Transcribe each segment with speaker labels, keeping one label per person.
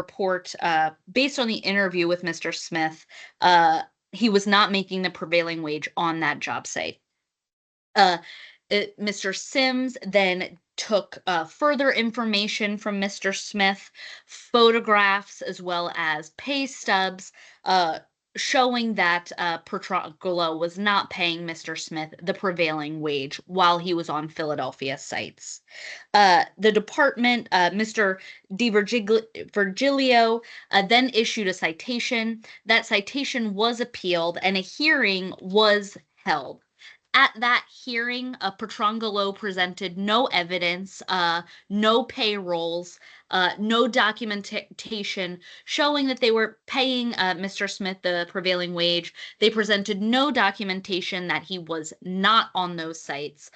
Speaker 1: report, based on the interview with Mr. Smith, he was not making the prevailing wage on that job site. Uh, Mr. Sims then took further information from Mr. Smith, photographs as well as pay stubs, uh, showing that Petrangelo was not paying Mr. Smith the prevailing wage while he was on Philadelphia sites. The department, Mr. Virgilio, then issued a citation. That citation was appealed and a hearing was held. At that hearing, Petrangelo presented no evidence, no payrolls, no documentation showing that they were paying Mr. Smith the prevailing wage. They presented no documentation that he was not on those sites.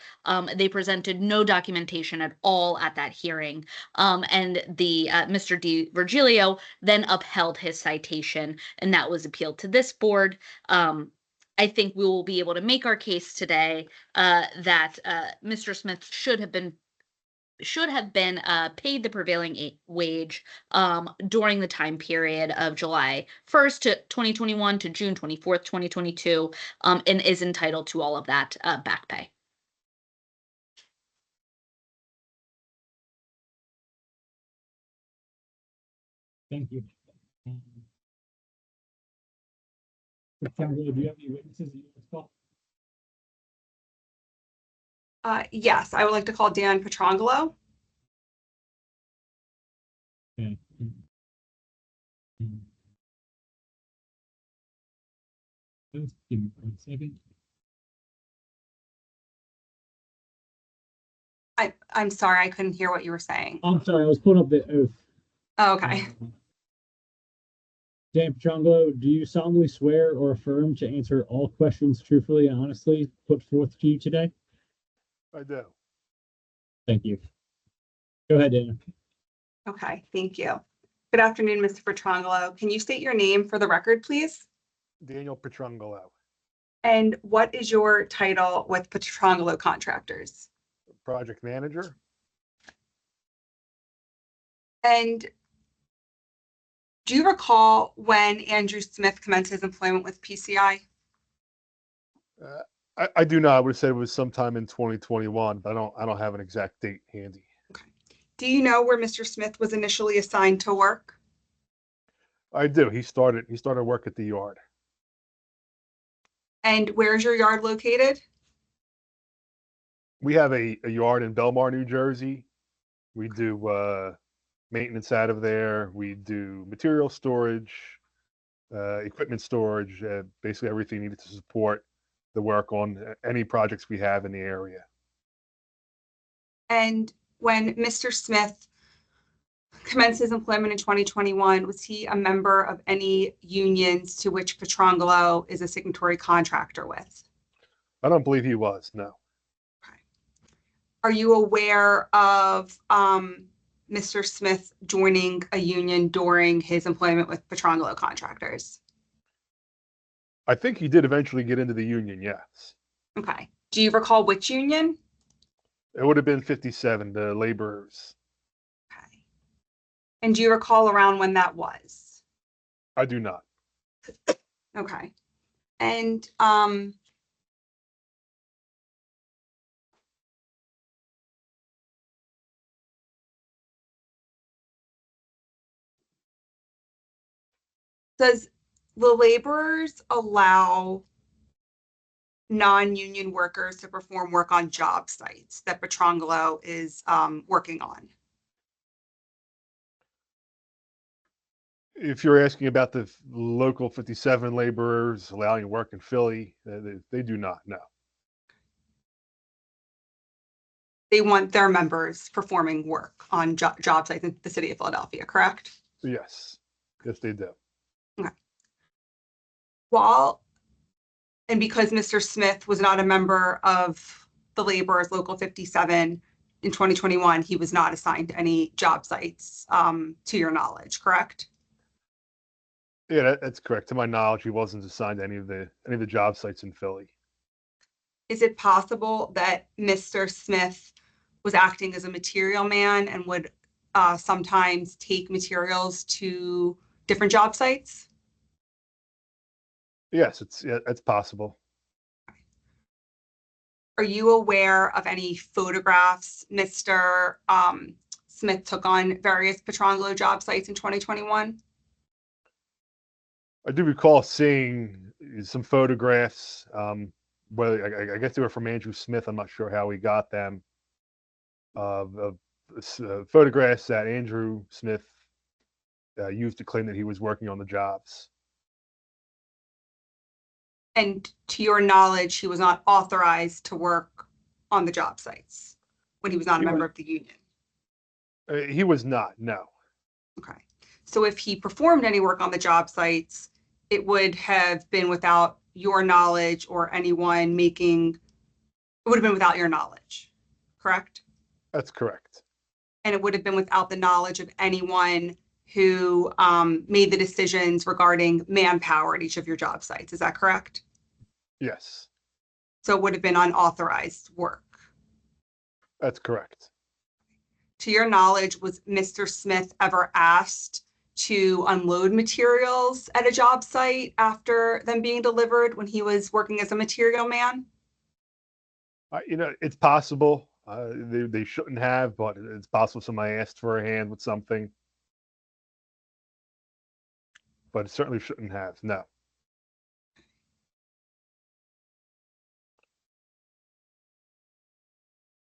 Speaker 1: They presented no documentation at all at that hearing. And the Mr. D. Virgilio then upheld his citation, and that was appealed to this board. I think we will be able to make our case today that Mr. Smith should have been paid the prevailing wage during the time period of July 1st to 2021 to June 24th, 2022, and is entitled to all of that back pay.
Speaker 2: Thank you. Petrangelo, do you have any witnesses that you want to call?
Speaker 3: Yes, I would like to call Dan Petrangelo.
Speaker 2: Okay. Just give me 1 second.
Speaker 3: I'm sorry, I couldn't hear what you were saying.
Speaker 2: I'm sorry, I was pulling up the oath.
Speaker 3: Oh, okay.
Speaker 2: Dan Petrangelo, do you solemnly swear or affirm to answer all questions truthfully and honestly put forth to you today?
Speaker 4: I do.
Speaker 2: Thank you. Go ahead, Dan.
Speaker 3: Okay, thank you. Good afternoon, Mr. Petrangelo. Can you state your name for the record, please?
Speaker 4: Daniel Petrangelo,
Speaker 3: And what is your title with Petrangelo Contractors?
Speaker 4: project manager.
Speaker 3: And do you recall when Andrew Smith commenced his employment with PCI?
Speaker 4: I do not. I would have said it was sometime in 2021, but I don't have an exact date handy.
Speaker 3: Okay. Do you know where Mr. Smith was initially assigned to work?
Speaker 4: I do. He started work at the yard.
Speaker 3: And where is your yard located?
Speaker 4: We have a yard in Belmar, New Jersey. We do maintenance out of there. We do material storage, equipment storage, basically everything needed to support the work on any projects we have in the area.
Speaker 3: And when Mr. Smith commenced his employment in 2021, was he a member of any unions to which Petrangelo is a signatory contractor with?
Speaker 4: I don't believe he was, no.
Speaker 3: Okay. Are you aware of Mr. Smith joining a union during his employment with Petrangelo Contractors?
Speaker 4: I think he did eventually get into the union, yes.
Speaker 3: Okay. Do you recall which union?
Speaker 4: It would have been 57, the laborers.
Speaker 3: Okay. And do you recall around when that was?
Speaker 4: I do not.
Speaker 3: Okay. And does the laborers allow non-union workers to perform work on job sites that Petrangelo is working on?
Speaker 4: If you're asking about the local 57 laborers allowing work in Philly, they do not, no.
Speaker 3: They want their members performing work on job sites in the city of Philadelphia, correct?
Speaker 4: Yes, yes, they do.
Speaker 3: Okay. And because Mr. Smith was not a member of the laborers local 57 in 2021, he was not assigned to any job sites, to your knowledge, correct?
Speaker 4: Yeah, that's correct. To my knowledge, he wasn't assigned to any of the job sites in Philly.
Speaker 3: Is it possible that Mr. Smith was acting as a material man and would sometimes take materials to different job sites?
Speaker 4: Yes, it's possible.
Speaker 3: Are you aware of any photographs Mr. Smith took on various Petrangelo job sites in 2021?
Speaker 4: I do recall seeing some photographs. Whether I guess they were from Andrew Smith. I'm not sure how he got them. Of photographs that Andrew Smith used to claim that he was working on the jobs.
Speaker 3: And to your knowledge, he was not authorized to work on the job sites when he was not a
Speaker 4: He
Speaker 3: member
Speaker 4: was-
Speaker 3: of the union.
Speaker 4: He was not. No.
Speaker 3: Okay. So if he performed any work on the job sites, it would have been without your knowledge or anyone making, it would have been without your knowledge, correct?
Speaker 4: That's correct.
Speaker 3: And it would have been without the knowledge of anyone who made the decisions regarding manpower at each of your job sites. Is that correct?
Speaker 4: Yes,
Speaker 3: So it would have been unauthorized work.
Speaker 4: that's correct.
Speaker 3: To your knowledge, was Mr. Smith ever asked to unload materials at a job site after them being delivered when he was working as a material man?
Speaker 4: It's possible. They shouldn't have, but it's possible somebody asked for a hand with something. But it certainly shouldn't have. No.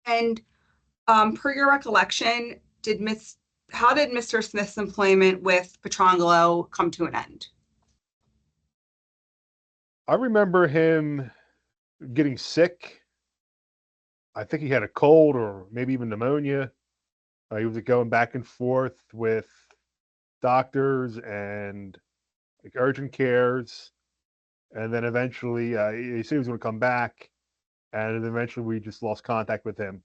Speaker 3: And per your recollection, how did Mr. Smith's employment with Petrangelo come to an end?
Speaker 4: I remember him getting sick. I think he had a cold or maybe even pneumonia. He was going back and forth with doctors and like urgent cares, and then eventually he said he was going to come back, and then eventually we just lost contact with him,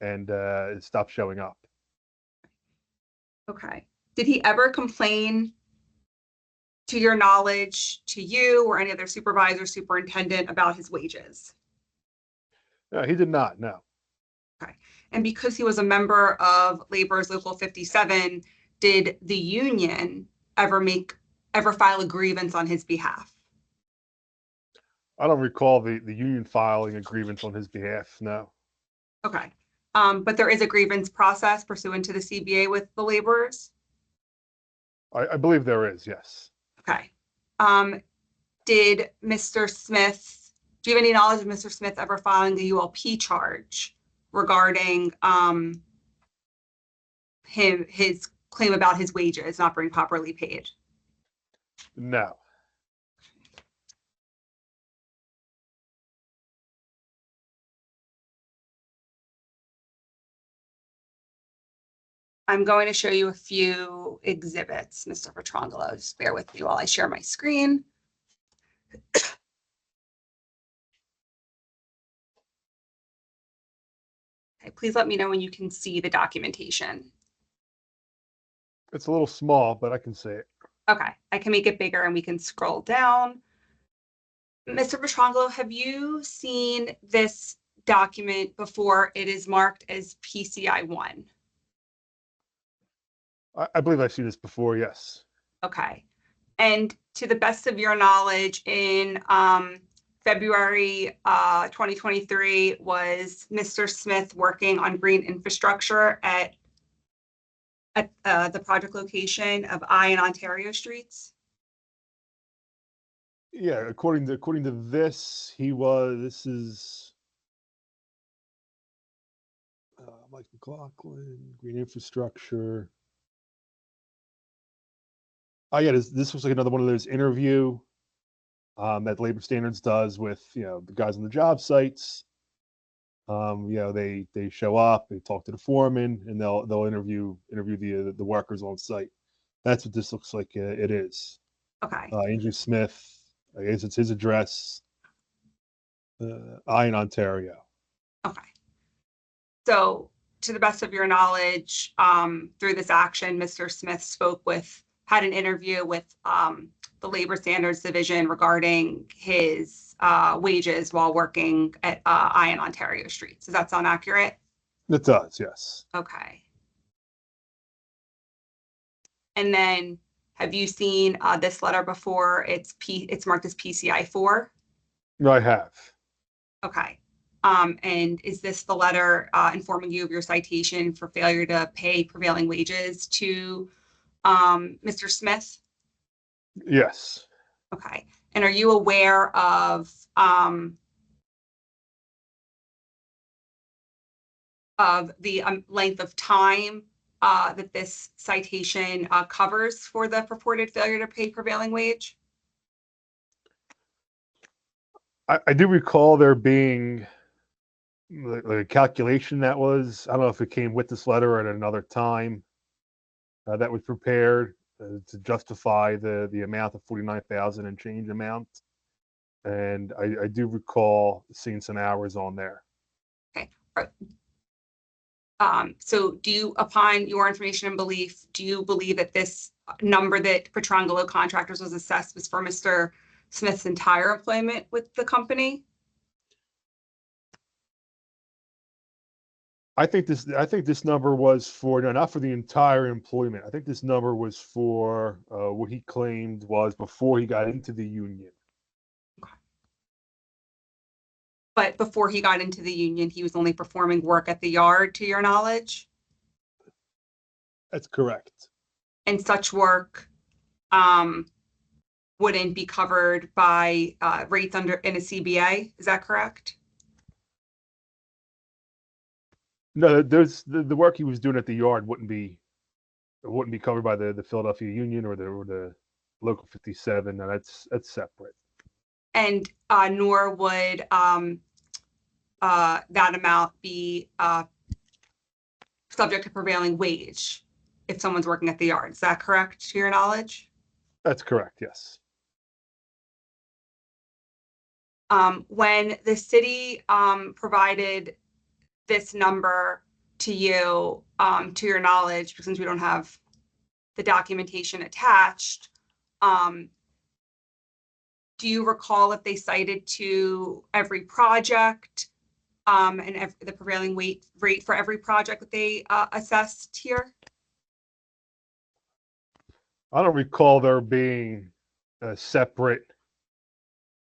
Speaker 4: and it stopped showing up.
Speaker 3: Okay. Did he ever complain, to your knowledge, to you or any other supervisor, superintendent about his wages?
Speaker 4: No, he did not. No.
Speaker 3: And because he was a member of Labor's Local 57, did the union ever file a grievance on his behalf?
Speaker 4: I don't recall the union filing a grievance on his behalf. No.
Speaker 3: Okay. But there is a grievance process pursuant to the CBA with the laborers?
Speaker 4: I believe there is. Yes.
Speaker 3: Okay. Did Mr. Smith, do you have any knowledge of Mr. Smith ever filing the ULP charge regarding his claim about his wages not being properly paid?
Speaker 4: No.
Speaker 3: I'm going to show you a few exhibits, Mr. Petrangelo. Just bear with me while I share my screen. Okay, please let me know when you can see the documentation.
Speaker 4: It's a little small, but I can see it.
Speaker 3: Okay, I can make it bigger and we can scroll down. Mr. Petrangelo, have you seen this document before it is marked as PCI 1?
Speaker 4: I believe I've seen this before. Yes.
Speaker 3: Okay. And to the best of your knowledge, in February 2023, was Mr. Smith working on green infrastructure at the project location of I and Ontario Streets?
Speaker 4: Yeah. According to this, he was. This is Mike McLaughlin, green infrastructure. Oh yeah, this was like another one of those interview that Labor Standards does with the guys on the job sites. They show up, they talk to the foreman, and they'll interview the workers on site. That's what this looks like. It is.
Speaker 3: Okay.
Speaker 4: Andrew Smith. I guess it's his address. I in Ontario.
Speaker 3: Okay. So, to the best of your knowledge, through this action, Mr. Smith had an interview with the Labor Standards Division regarding his wages while working at I and Ontario Streets. Does that sound accurate?
Speaker 4: It does, yes.
Speaker 3: Okay. And then have you seen this letter before? It's marked as PCI 4.
Speaker 4: No, I have.
Speaker 3: Okay. And is this the letter informing you of your citation for failure to pay prevailing wages to Mr. Smith?
Speaker 4: Yes.
Speaker 3: Okay. And are you aware of the length of time that this citation covers for the purported failure to pay prevailing wage?
Speaker 4: I do recall there being like a calculation that was, I don't know if it came with this letter or at another time, that was prepared to justify the amount of 49,000 and change amount. And I do recall seeing some hours on there.
Speaker 3: Okay. So do you, upon your information and belief, do you believe that this number that Petrangelo Contractors was assessed was for Mr. Smith's entire employment with the company?
Speaker 4: I think this number was for, no, not for the entire employment. I think this number was for what he claimed was before he got into the union.
Speaker 3: But before he got into the union, he was only performing work at the yard, to your knowledge?
Speaker 4: That's correct.
Speaker 3: And such work wouldn't be covered by rates under in a CBA, is that correct?
Speaker 4: No, there's the work he was doing at the yard wouldn't be covered by the Philadelphia Union or the Local 57. No, that's separate.
Speaker 3: And nor would that amount be subject to prevailing wage if someone's working at the yard. Is that correct, to your knowledge?
Speaker 4: That's correct, yes.
Speaker 3: When the city provided this number to you, to your knowledge, since we don't have the documentation attached, do you recall if they cited to every project and the prevailing rate for every project that they assessed here?
Speaker 4: I don't recall there being separate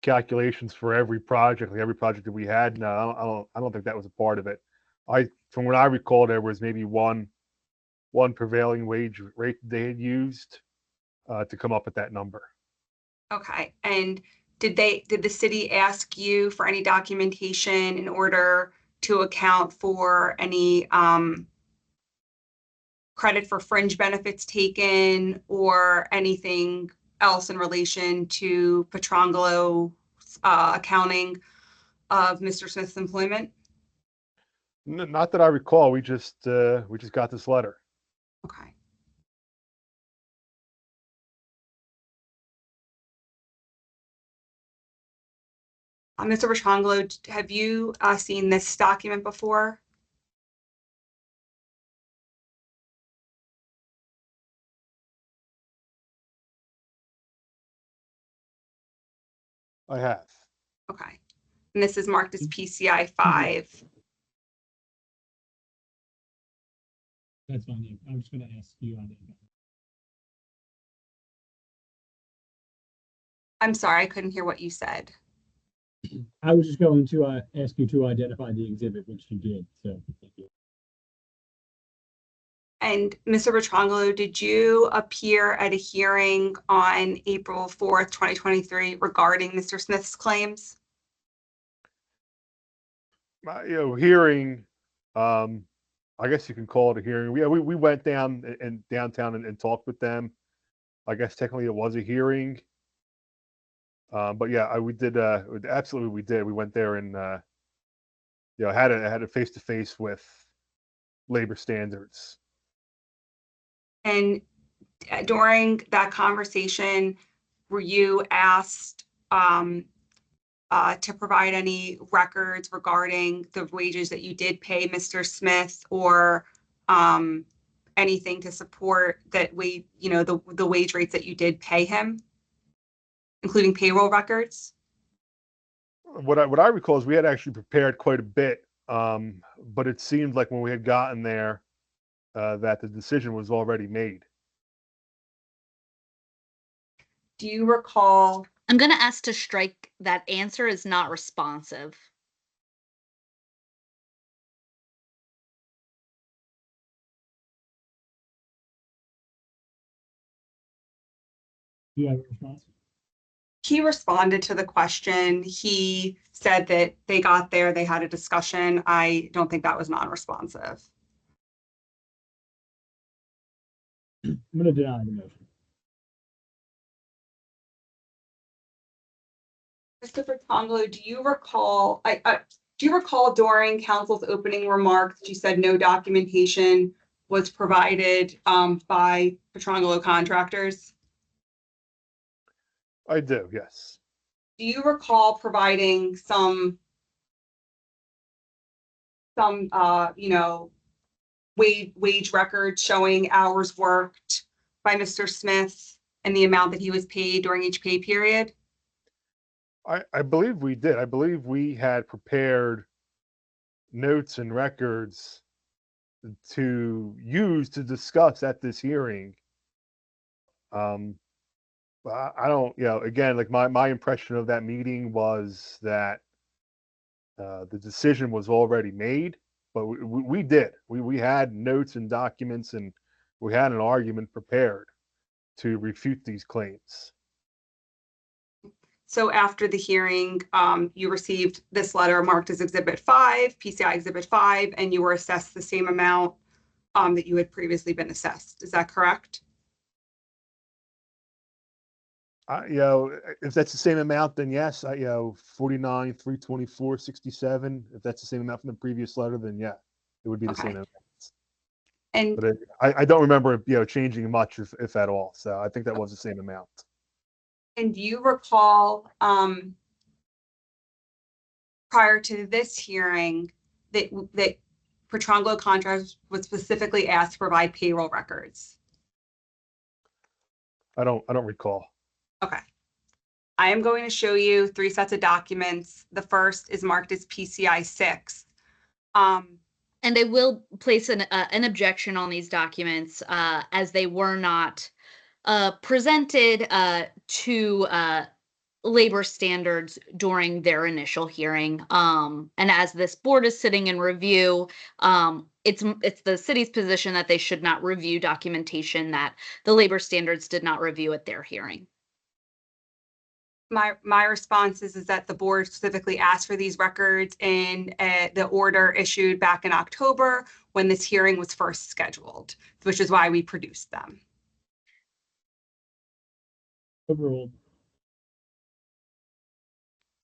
Speaker 4: calculations for every project, like every project that we had. No, I don't think that was a part of it. From what I recall, there was maybe one prevailing wage rate they had used to come up with that number.
Speaker 3: Okay. And did the city ask you for any documentation in order to account for any credit for fringe benefits taken or anything else in relation to Petrangelo accounting of Mr. Smith's employment?
Speaker 4: Not that I recall. We just got this letter.
Speaker 3: Okay. Mr. Petrangelo, have you seen this document before?
Speaker 4: I have.
Speaker 3: Okay. And this is marked as PCI 5.
Speaker 2: That's fine. I'm just going to ask you on it.
Speaker 3: I'm sorry, I couldn't hear what you said.
Speaker 2: I was just going to ask you to identify the exhibit, which you did. So thank you.
Speaker 3: And Mr. Petrangelo, did you appear at a hearing on April 4th, 2023 regarding Mr. Smith's claims?
Speaker 4: Hearing, I guess you can call it a hearing. We went down in downtown and talked with them. I guess technically it was a hearing. But yeah, we did. Absolutely, we did. We went there and had a face-to-face with labor standards.
Speaker 3: And during that conversation, were you asked to provide any records regarding the wages that you did pay Mr. Smith, or anything to support that the wage rates that you did pay him, including payroll records?
Speaker 4: What I recall is we had actually prepared quite a bit, but it seemed like when we had gotten there, that the decision was already made.
Speaker 3: Do you recall,
Speaker 1: I'm going to ask to strike that answer is not responsive.
Speaker 2: Do you have a response?
Speaker 3: he responded to the question. He said that they got there, they had a discussion. I don't think that was non-responsive.
Speaker 2: I'm going to deny the motion.
Speaker 3: Mr. Petrangelo, do you recall during council's opening remarks that you said no documentation was provided by Petrangelo contractors?
Speaker 4: I do, yes.
Speaker 3: Do you recall providing some wage records showing hours worked by Mr. Smith and the amount that he was paid during each pay period?
Speaker 4: I believe we did. I believe we had prepared notes and records to use to discuss at this hearing. But I don't, again, like my impression of that meeting was that the decision was already made, but we did. We had notes and documents, and we had an argument prepared to refute these claims.
Speaker 3: So after the hearing, you received this letter marked as Exhibit 5, PCI Exhibit 5, and you were assessed the same amount that you had previously been assessed. Is that correct?
Speaker 4: If that's the same amount, then yes. 49, 324, 67. If that's the same amount from the previous letter, then yeah, it would be the same amount.
Speaker 3: And
Speaker 4: But I don't remember it, changing much, if at all. So I think that was the same amount.
Speaker 3: And do you recall prior to this hearing that Petrangelo Contractors was specifically asked to provide payroll records?
Speaker 4: I don't recall.
Speaker 3: Okay. I am going to show you 3 sets of documents. The first is marked as PCI 6.
Speaker 1: And I will place an objection on these documents as they were not presented to labor standards during their initial hearing. And as this board is sitting in review, it's the city's position that they should not review documentation that the labor standards did not review at their hearing.
Speaker 3: My response is that the board specifically asked for these records in the order issued back in October when this hearing was first scheduled, which is why we produced them.
Speaker 2: Overruled.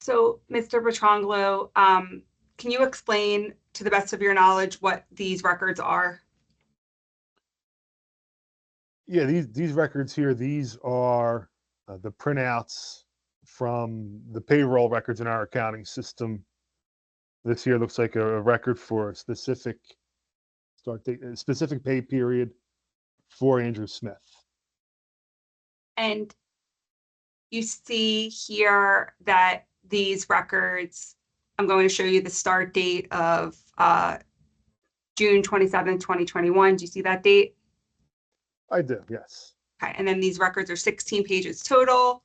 Speaker 3: So, Mr. Petrangelo, can you explain, to the best of your knowledge, what these records are?
Speaker 4: Yeah, these records here, these are the printouts from the payroll records in our accounting system. This here looks like a record for a specific start date, a specific pay period for Andrew Smith.
Speaker 3: And you see here that these records, I'm going to show you the start date of June 27th, 2021. Do you see that date?
Speaker 4: I do, yes.
Speaker 3: Okay, and then these records are 16 pages total,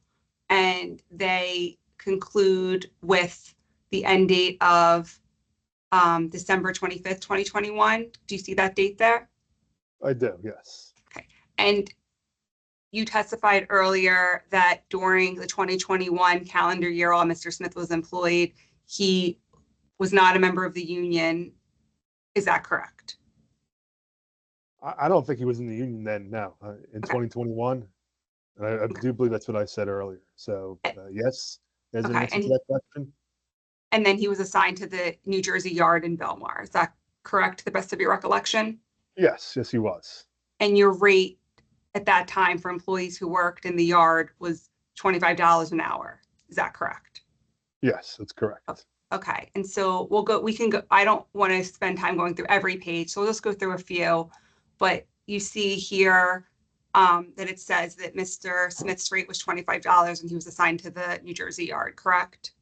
Speaker 3: and they conclude with the end date of December 25th, 2021. Do you see that date there?
Speaker 4: I do, yes.
Speaker 3: Okay, and you testified earlier that during the 2021 calendar year while Mr. Smith was employed, he was not a member of the union. Is that correct?
Speaker 4: I don't think he was in the union then, no. In 2021, and I do believe that's what I said earlier. So yes, there's an answer to that question.
Speaker 3: And then he was assigned to the New Jersey Yard in Belmar. Is that correct, to the best of your recollection?
Speaker 4: Yes, he was.
Speaker 3: And your rate at that time for employees who worked in the yard was $25 an hour. Is that correct?
Speaker 4: Yes, that's correct.
Speaker 3: Okay, and so we can go, I don't want to spend time going through every page, so we'll just go through a few. But you see here that it says that Mr. Smith's rate was $25 and he was assigned to the New Jersey Yard, correct?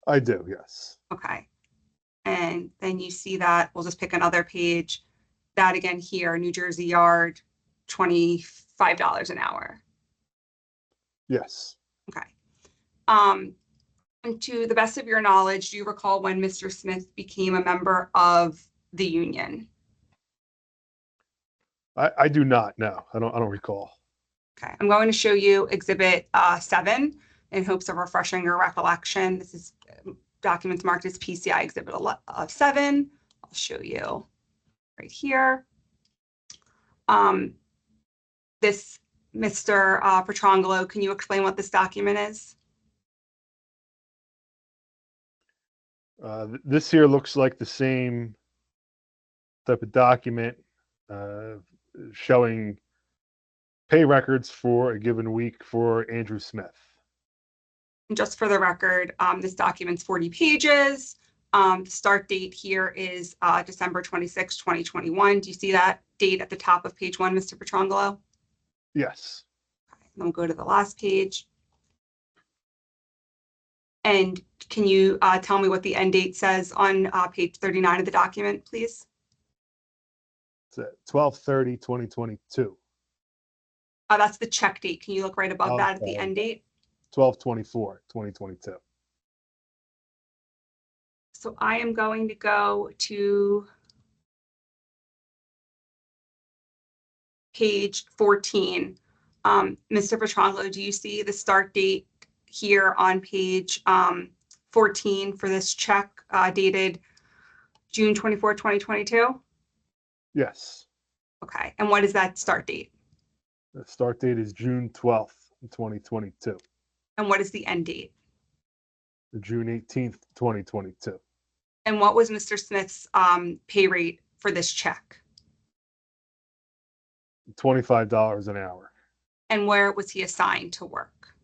Speaker 4: I do, yes.
Speaker 3: Okay. And then you see that, we'll just pick another page. That again here, New Jersey Yard, $25 an hour.
Speaker 4: Yes.
Speaker 3: Okay. And to the best of your knowledge, do you recall when Mr. Smith became a member of the union?
Speaker 4: I do not. No, I don't recall.
Speaker 3: Okay, I'm going to show you Exhibit 7 in hopes of refreshing your recollection. This is documents marked as PCI Exhibit 7. I'll show you right here. This, Mr. Petrangelo, can you explain what this document is?
Speaker 4: This here looks like the same type of document showing pay records for a given week for Andrew Smith.
Speaker 3: And just for the record, this document's 40 pages. The start date here is December 26, 2021. Do you see that date at the top of page 1, Mr. Petrangelo?
Speaker 4: Yes.
Speaker 3: Then we'll go to the last page. And can you tell me what the end date says on page 39 of the document, please?
Speaker 4: It's at 12/30/2022.
Speaker 3: That's the check date. Can you look right above that at the
Speaker 4: Okay.
Speaker 3: end date?
Speaker 4: 12/24/2022.
Speaker 3: So I am going to go to page 14. Mr. Petrangelo, do you see the start date here on page 14 for this check dated June 24, 2022?
Speaker 4: Yes.
Speaker 3: Okay, and what is that start date?
Speaker 4: The start date is June 12th, 2022.
Speaker 3: And what is the end date?
Speaker 4: June 18th, 2022.
Speaker 3: And what was Mr. Smith's pay rate for this check?
Speaker 4: $25 an hour.
Speaker 3: And where was he assigned to work?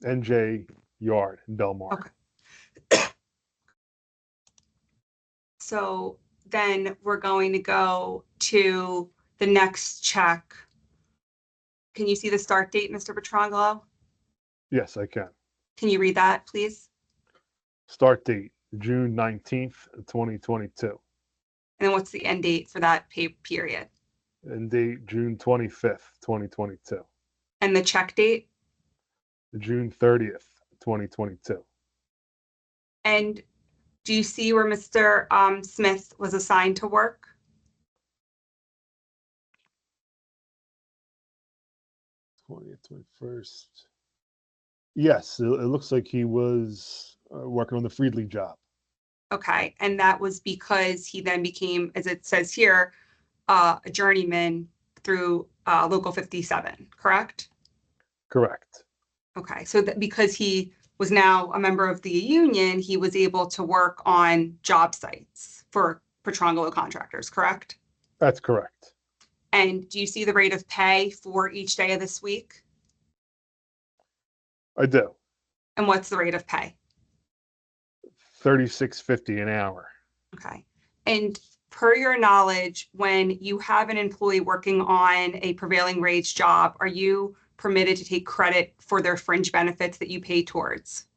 Speaker 4: NJ Yard in Belmar.
Speaker 3: Okay. So then we're going to go to the next check. Can you see the start date, Mr. Petrangelo?
Speaker 4: Yes, I can.
Speaker 3: Can you read that, please?
Speaker 4: Start date, June 19th, 2022.
Speaker 3: And then what's the end date for that pay period?
Speaker 4: And date, June 25th, 2022.
Speaker 3: And the check date?
Speaker 4: June 30th, 2022.
Speaker 3: And do you see where Mr. Smith was assigned to work?
Speaker 4: '20th, 21st. Yes, it looks like he was working on the Friedley job.
Speaker 3: Okay, and that was because he then became, as it says here, a journeyman through Local 57, correct?
Speaker 4: Correct.
Speaker 3: Okay, so that because he was now a member of the union, he was able to work on job sites for Petrangelo contractors, correct?
Speaker 4: That's correct.
Speaker 3: And do you see the rate of pay for each day of this week?
Speaker 4: I do.
Speaker 3: And what's the rate of pay?
Speaker 4: $36.50 an hour.
Speaker 3: Okay. And per your knowledge, when you have an employee working on a prevailing wage job, are you permitted to take credit for their fringe benefits that you pay towards?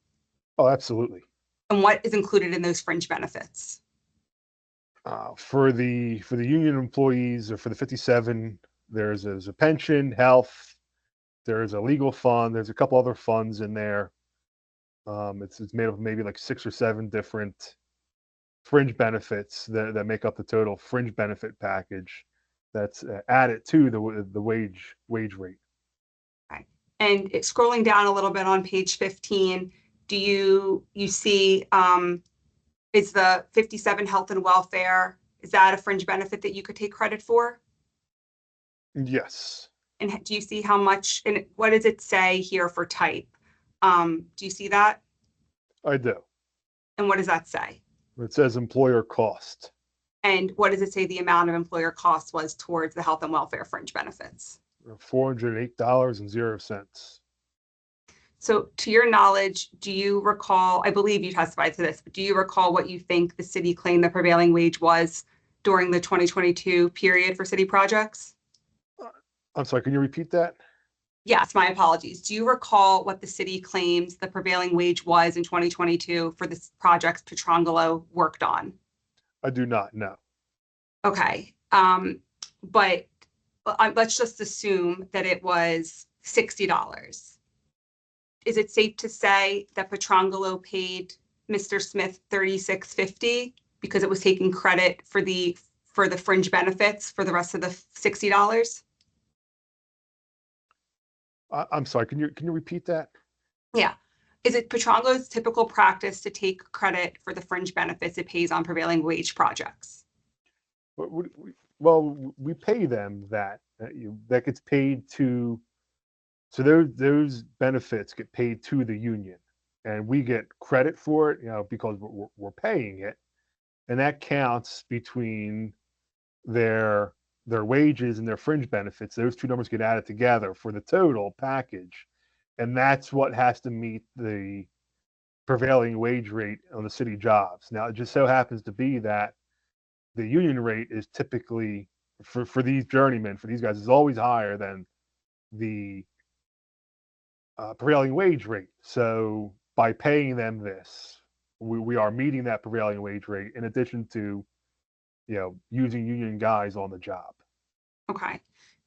Speaker 4: Oh, absolutely.
Speaker 3: And what is included in those fringe benefits?
Speaker 4: For the union employees or for the 57, there's a pension, health, there's a legal fund, there's a couple other funds in there. It's made up of maybe like 6 or 7 different fringe benefits that make up the total fringe benefit package that's added to the wage rate.
Speaker 3: Okay. And scrolling down a little bit on page 15, do you see is the 57 health and welfare, is that a fringe benefit that you could take credit for?
Speaker 4: Yes.
Speaker 3: And do you see how much, and what does it say here for type? Do you see that?
Speaker 4: I do.
Speaker 3: And what does that say?
Speaker 4: It says employer cost.
Speaker 3: And what does it say the amount of employer cost was towards the health and welfare fringe benefits?
Speaker 4: $408.00.
Speaker 3: So to your knowledge, do you recall, I believe you testified to this, but do you recall what you think the city claimed the prevailing wage was during the 2022 period for city projects?
Speaker 4: I'm sorry, can you repeat that?
Speaker 3: Yes, my apologies. Do you recall what the city claims the prevailing wage was in 2022 for the projects Petrangelo worked on?
Speaker 4: I do not know.
Speaker 3: Okay, but let's just assume that it was $60. Is it safe to say that Petrangelo paid Mr. Smith $36.50 because it was taking credit for the fringe benefits for the rest of the $60?
Speaker 4: I'm sorry, can you repeat that?
Speaker 3: Yeah. Is it Petrangelo's typical practice to take credit for the fringe benefits it pays on prevailing wage projects?
Speaker 4: Well, we pay them that that gets paid to, so those benefits get paid to the union, and we get credit for it, because we're paying it, and that counts between their wages and their fringe benefits. Those two numbers get added together for the total package, and that's what has to meet the prevailing wage rate on the city jobs. Now, it just so happens to be that the union rate is typically for these journeymen, for these guys, is always higher than the prevailing wage rate. So by paying them this, we are meeting that prevailing wage rate in addition to, using union guys on the job.
Speaker 3: Okay.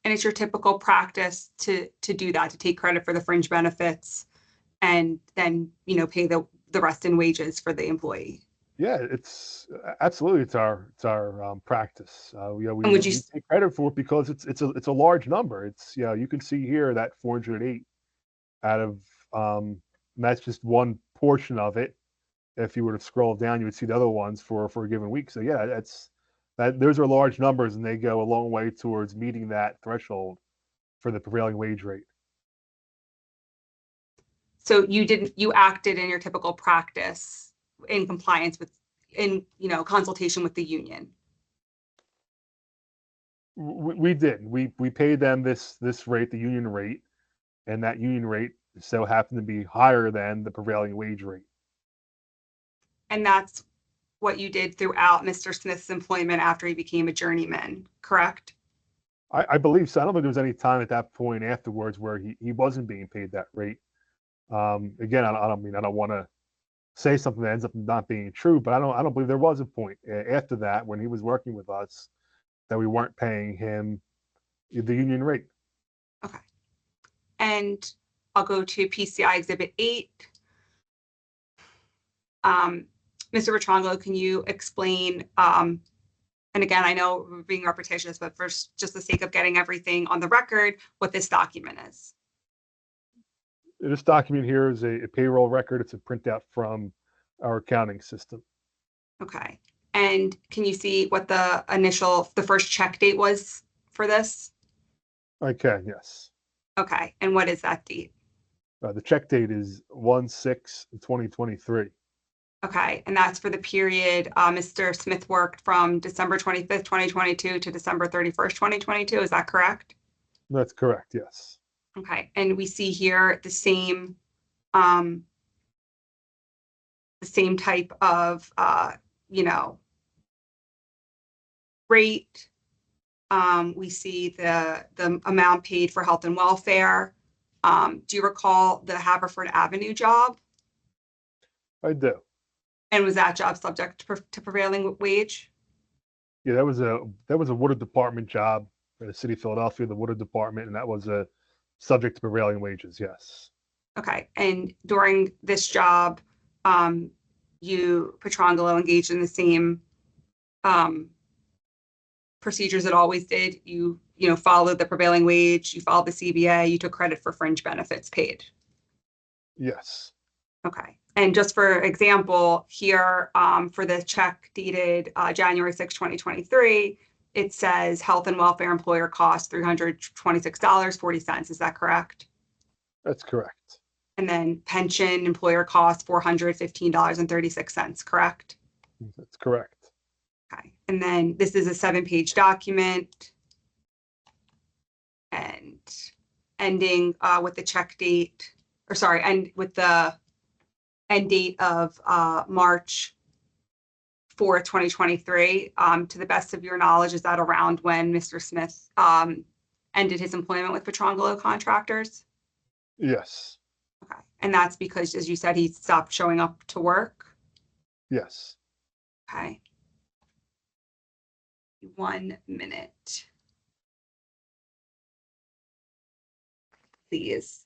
Speaker 3: And it's your typical practice to do that, to take credit for the fringe benefits and then, pay the rest in wages for the employee?
Speaker 4: Yeah, it's absolutely, it's our practice. We
Speaker 3: And would you,
Speaker 4: take credit for it because it's a large number. It's, you can see here that 408 out of, that's just one portion of it. If you were to scroll down, you would see the other ones for a given week. So yeah, those are large numbers, and they go a long way towards meeting that threshold for the prevailing wage rate.
Speaker 3: so you acted in your typical practice in compliance with, consultation with the union?
Speaker 4: We did. We paid them this rate, the union rate, and that union rate so happened to be higher than the prevailing wage rate.
Speaker 3: And that's what you did throughout Mr. Smith's employment after he became a journeyman, correct?
Speaker 4: I believe so. I don't think there was any time at that point afterwards where he wasn't being paid that rate. Again, I don't want to say something that ends up not being true, but I don't believe there was a point after that when he was working with us that we weren't paying him the union rate.
Speaker 3: Okay. And I'll go to PCI Exhibit 8. Mr. Petrangelo, can you explain, and again, I know we're being repetitious, but for just the sake of getting everything on the record, what this document is?
Speaker 4: This document here is a payroll record. It's a printout from our accounting system.
Speaker 3: Okay. And can you see what the first check date was for this?
Speaker 4: I can, yes.
Speaker 3: Okay. And what is that date?
Speaker 4: The check date is 1/6/2023.
Speaker 3: Okay. And that's for the period Mr. Smith worked from December 25th, 2022 to December 31st, 2022. Is that correct?
Speaker 4: That's correct, yes.
Speaker 3: Okay. And we see here the same type of, rate. We see the amount paid for health and welfare. Do you recall the Haverford Avenue job?
Speaker 4: I do.
Speaker 3: And was that job subject to prevailing wage?
Speaker 4: Yeah, that was a water department job in the city of Philadelphia, the water department, and that was a subject to prevailing wages, yes.
Speaker 3: Okay. And during this job, Petrangelo engaged in the same procedures it always did. You followed the prevailing wage, you followed the CBA, you took credit for fringe benefits paid.
Speaker 4: Yes.
Speaker 3: Okay. And just for example, here for the check dated January 6, 2023, it says health and welfare employer cost $326.40. Is that correct?
Speaker 4: That's correct.
Speaker 3: And then pension employer cost $415.36, correct?
Speaker 4: That's correct.
Speaker 3: Okay. And then this is a 7-page document and ending with the check date, and with the end date of March 4th, 2023. To the best of your knowledge, is that around when Mr. Smith ended his employment with Petrangelo Contractors?
Speaker 4: Yes.
Speaker 3: Okay. And that's because, as you said, he stopped showing up to work?
Speaker 4: Yes.
Speaker 3: Okay. 1 minute. please.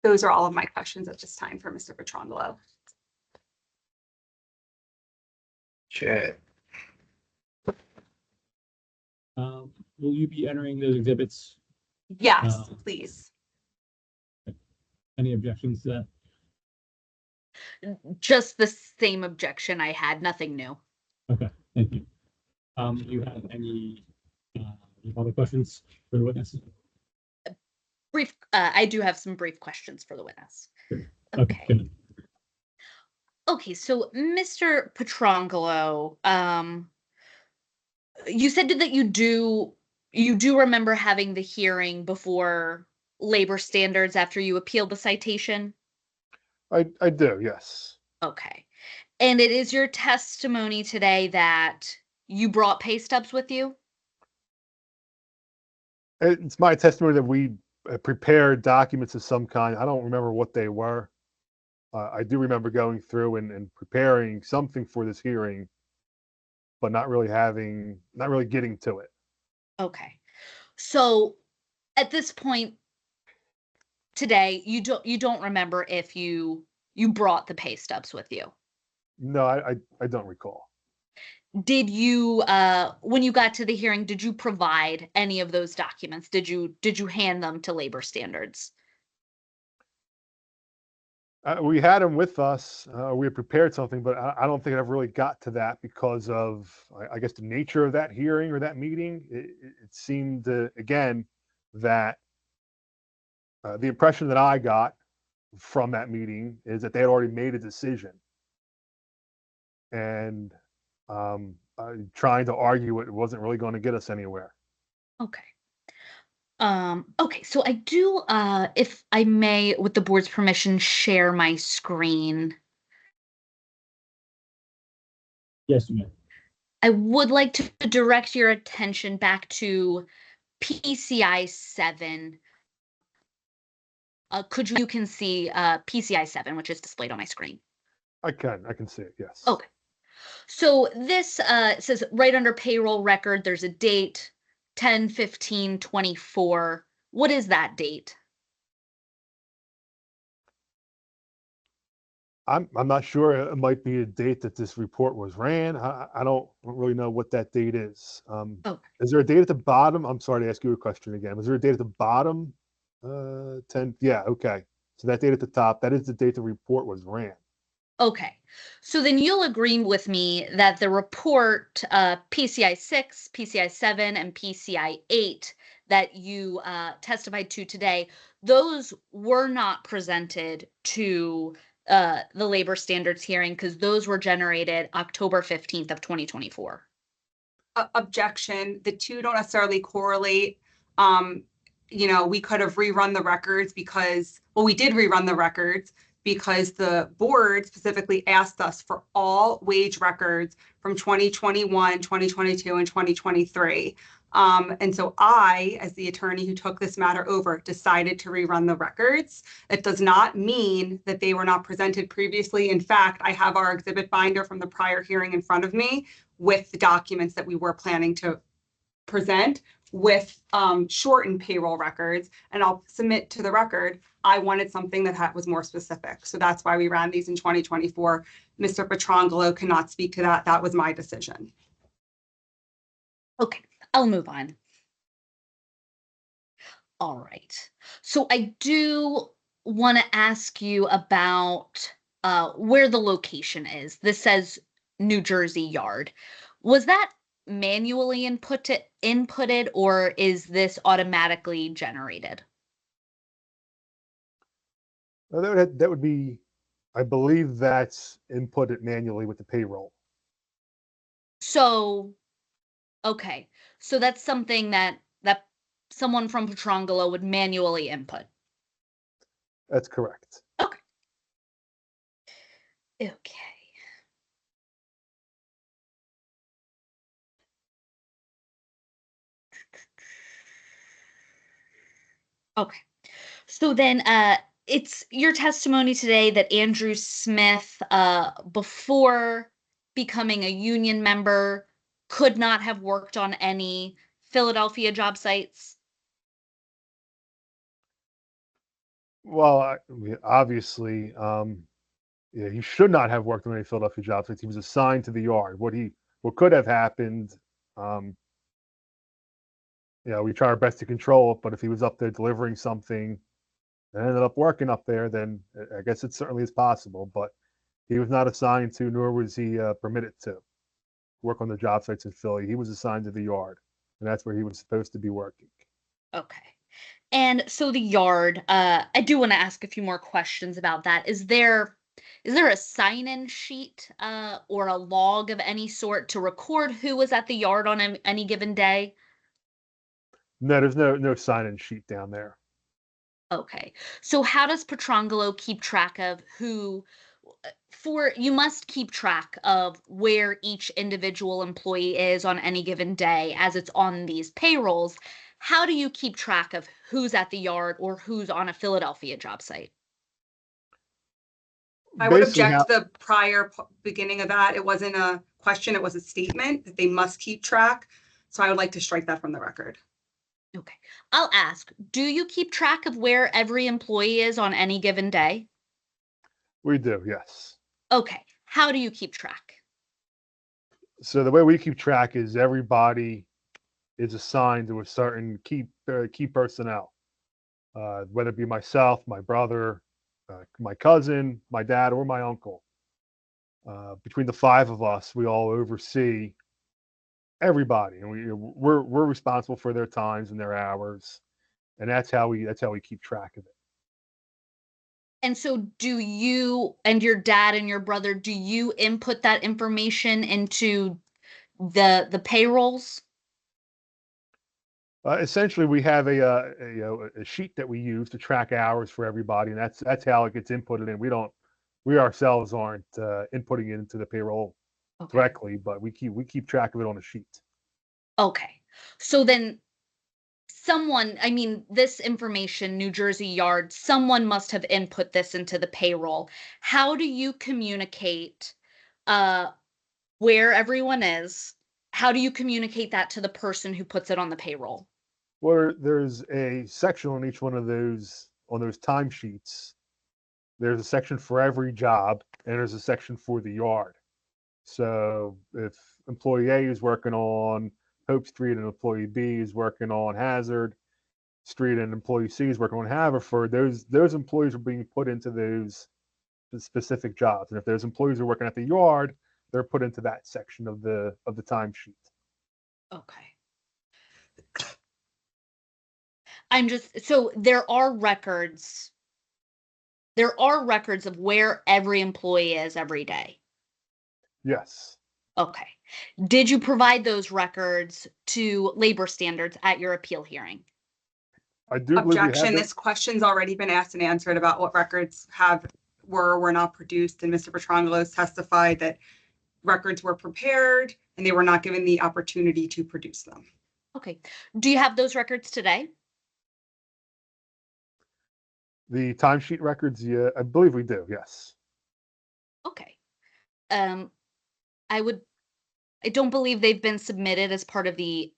Speaker 3: Those are all of my questions at this time for Mr. Petrangelo.
Speaker 5: Okay.
Speaker 2: Will you be entering those exhibits?
Speaker 3: Yes, please.
Speaker 2: Any objections to that?
Speaker 1: Just the same objection I had, nothing new.
Speaker 2: Okay, thank you. Do you have any other questions for the witness?
Speaker 1: I do have some brief questions for the witness.
Speaker 2: Sure.
Speaker 1: Okay.
Speaker 2: Good.
Speaker 1: Okay, so Mr. Petrangelo, you said that you do remember having the hearing before labor standards after you appealed the citation?
Speaker 4: I do, yes.
Speaker 1: Okay. And it is your testimony today that you brought pay stubs with you?
Speaker 4: It's my testimony that we prepared documents of some kind. I don't remember what they were. I do remember going through and preparing something for this hearing, but not really getting to it.
Speaker 1: Okay. So at this point today, you don't remember if you brought the pay stubs with you.
Speaker 4: No, I don't recall.
Speaker 1: Did you when you got to the hearing, did you provide any of those documents? Did you hand them to labor standards?
Speaker 4: We had them with us. We had prepared something, but I don't think it ever really got to that because of, I guess, the nature of that hearing or that meeting. It seemed, again, that the impression that I got from that meeting is that they had already made a decision. And trying to argue it wasn't really going to get us anywhere.
Speaker 1: Okay. Okay, so I do, if I may, with the board's permission, share my screen.
Speaker 2: Yes, you may.
Speaker 1: I would like to direct your attention back to PCI 7. You can see PCI 7, which is displayed on my screen.
Speaker 4: I can see it, yes.
Speaker 1: Okay. So this says right under payroll record, there's a date, 10/15/24. What is that date?
Speaker 4: I'm not sure. It might be a date that this report was ran. I don't really know what that date is.
Speaker 1: Okay.
Speaker 4: Is there a date at the bottom? I'm sorry to ask you a question again. Was there a date at the bottom? 10. Yeah. Okay. So that date at the top, that is the date the report was ran.
Speaker 1: Okay. So then you'll agree with me that the report PCI 6, PCI 7, and PCI 8 that you testified to today, those were not presented to the labor standards hearing because those were generated October 15th of 2024.
Speaker 3: Objection. The two don't necessarily correlate. We could have rerun the records because, well, we did rerun the records because the board specifically asked us for all wage records from 2021, 2022, and 2023. And so I, as the attorney who took this matter over, decided to rerun the records. It does not mean that they were not presented previously. In fact, I have our exhibit binder from the prior hearing in front of me with the documents that we were planning to present with shortened payroll records, and I'll submit to the record. I wanted something that was more specific. So that's why we ran these in 2024. Mr. Petrangelo cannot speak to that. That was my decision.
Speaker 1: Okay, I'll move on. All right. So I do want to ask you about where the location is. This says New Jersey Yard. Was that manually inputted, or is this automatically generated?
Speaker 4: That would be, I believe that's inputted manually with the payroll.
Speaker 1: So, okay. So that's something that someone from Petrangelo would manually input.
Speaker 4: That's correct.
Speaker 1: Okay. Okay. Okay. So then it's your testimony today that Andrew Smith, before becoming a union member, could not have worked on any Philadelphia job sites?
Speaker 4: Well, obviously, yeah, he should not have worked on any Philadelphia job sites. He was assigned to the yard. What could have happened, um, we try our best to control it, but if he was up there delivering something and ended up working up there, then I guess it certainly is possible. But he was not assigned to, nor was he permitted to work on the job sites in Philly. He was assigned to the yard, and that's where he was supposed to be working.
Speaker 1: Okay. And so the yard, I do want to ask a few more questions about that. Is there a sign-in sheet or a log of any sort to record who was at the yard on any given day?
Speaker 4: No, there's no sign-in sheet down there.
Speaker 1: Okay. So how does Petrangelo keep track of you must keep track of where each individual employee is on any given day as it's on these payrolls. How do you keep track of who's at the yard or who's on a Philadelphia job site?
Speaker 3: I would
Speaker 4: Basically,
Speaker 3: object to the prior beginning of that. It wasn't a question, it was a statement that they must keep track. So I would like to strike that from the record.
Speaker 1: Okay. I'll ask, do you keep track of where every employee is on any given day?
Speaker 4: we do, yes.
Speaker 1: Okay. How do you keep track?
Speaker 4: So the way we keep track is everybody is assigned to a certain key personnel, whether it be myself, my brother, my cousin, my dad, or my uncle. Between the five of us, we all oversee everybody, and we're responsible for their times and their hours, and that's how we keep track of it.
Speaker 1: And so do you and your dad and your brother, do you input that information into the payrolls?
Speaker 4: Essentially, we have a sheet that we use to track hours for everybody, and that's how it gets inputted in. We ourselves aren't inputting it into the payroll
Speaker 1: Okay.
Speaker 4: directly, but we keep track of it on a sheet.
Speaker 1: Okay. So then this information, New Jersey Yard, someone must have input this into the payroll. How do you communicate where everyone is? How do you communicate that to the person who puts it on the payroll?
Speaker 4: Well, there's a section on each one of those timesheets. There's a section for every job, and there's a section for the yard. So if employee A is working on Hope Street and employee B is working on Hazard Street and employee C is working on Haverford, those employees are being put into those specific jobs. And if there's employees who are working at the yard, they're put into that section of the timesheet.
Speaker 1: Okay. So there are records of where every employee is every day.
Speaker 4: Yes.
Speaker 1: Okay. Did you provide those records to labor standards at your appeal hearing?
Speaker 4: I do believe we have
Speaker 3: Objection,
Speaker 4: that.
Speaker 3: this question's already been asked and answered about what records were or were not produced, and Mr. Petrangelo has testified that records were prepared and they were not given the opportunity to produce them.
Speaker 1: Okay. Do you have those records today?
Speaker 4: The timesheet records, yeah, I believe we do, yes.
Speaker 1: Okay. I don't believe they've been submitted as part of the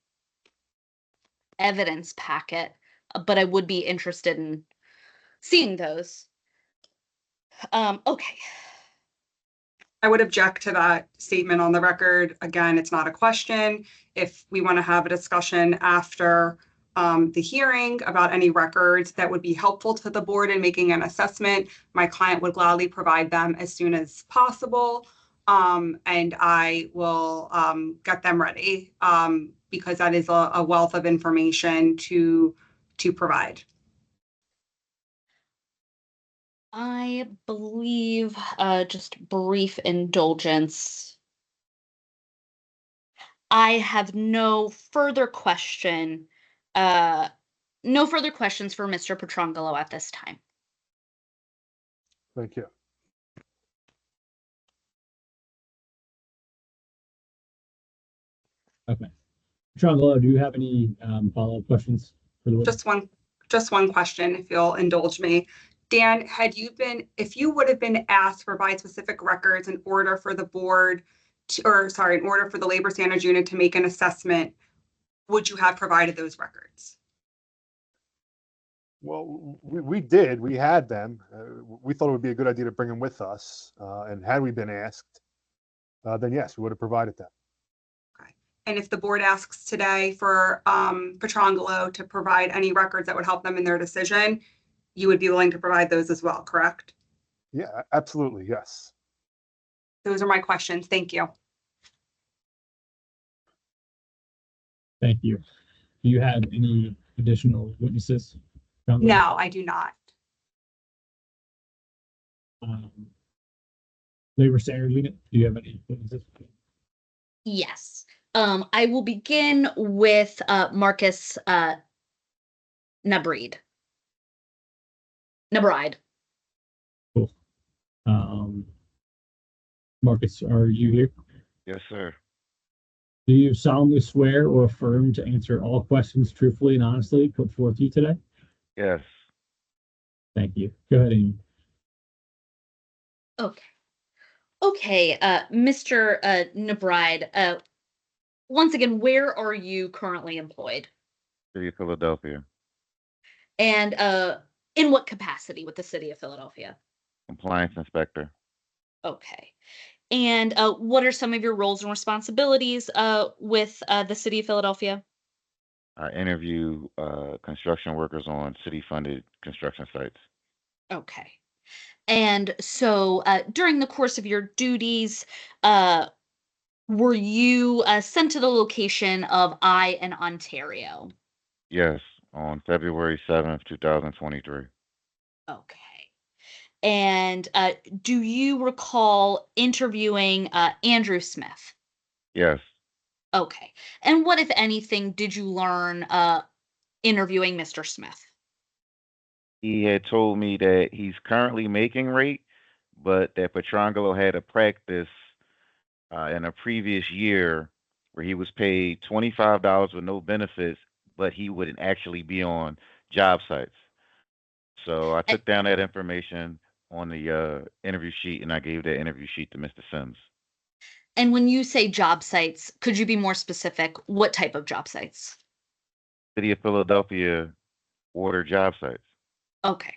Speaker 1: evidence packet, but I would be interested in seeing those. Okay.
Speaker 3: I would object to that statement on the record. Again, it's not a question. If we want to have a discussion after the hearing about any records that would be helpful to the board in making an assessment, my client would gladly provide them as soon as possible. And I will get them ready because that is a wealth of information to provide.
Speaker 1: I believe, just brief indulgence. I have no further questions for Mr. Petrangelo at this time.
Speaker 4: Thank you.
Speaker 2: Okay. Petrangelo, do you have any follow-up questions for the witness?
Speaker 3: Just one question, if you'll indulge me. Dan, if you would have been asked to provide specific records in order for the board in order for the Labor Standards Unit to make an assessment, would you have provided those records?
Speaker 4: Well, we did. We had them. We thought it would be a good idea to bring them with us. And had we been asked, then yes, we would have provided them.
Speaker 3: Okay. And if the board asks today for Petrangelo to provide any records that would help them in their decision, you would be willing to provide those as well, correct?
Speaker 4: Yeah, absolutely. Yes.
Speaker 3: Those are my questions. Thank you.
Speaker 2: Thank you. Do you have any additional witnesses?
Speaker 3: No, I do not.
Speaker 2: Labor Standards Unit, do you have any witnesses?
Speaker 1: Yes. I will begin with Marcus Nabride.
Speaker 2: Cool. Marcus, are you here?
Speaker 5: Yes, sir.
Speaker 2: Do you solemnly swear or affirm to answer all questions truthfully and honestly put forth to you today?
Speaker 5: Yes.
Speaker 2: Thank you. Go ahead, Amy.
Speaker 1: Okay. Okay, Mr. Nabride, once again, where are you currently employed?
Speaker 5: City of Philadelphia.
Speaker 1: And in what capacity with the City of Philadelphia?
Speaker 5: Compliance inspector.
Speaker 1: Okay. And what are some of your roles and responsibilities with the City of Philadelphia?
Speaker 5: I interview construction workers on city-funded construction sites.
Speaker 1: Okay. And so during the course of your duties, were you sent to the location of I and Ontario?
Speaker 5: Yes, on February 7th, 2023.
Speaker 1: Okay. And do you recall interviewing Andrew Smith?
Speaker 5: Yes.
Speaker 1: Okay. And what, if anything, did you learn interviewing Mr. Smith?
Speaker 5: He had told me that he's currently making rate, but that Petrangelo had a practice in a previous year where he was paid $25 with no benefits, but he wouldn't actually be on job sites. So I took down that information on the interview sheet, and I gave that interview sheet to Mr. Sims.
Speaker 1: And when you say job sites, could you be more specific? What type of job sites?
Speaker 5: City of Philadelphia water job sites.
Speaker 1: Okay.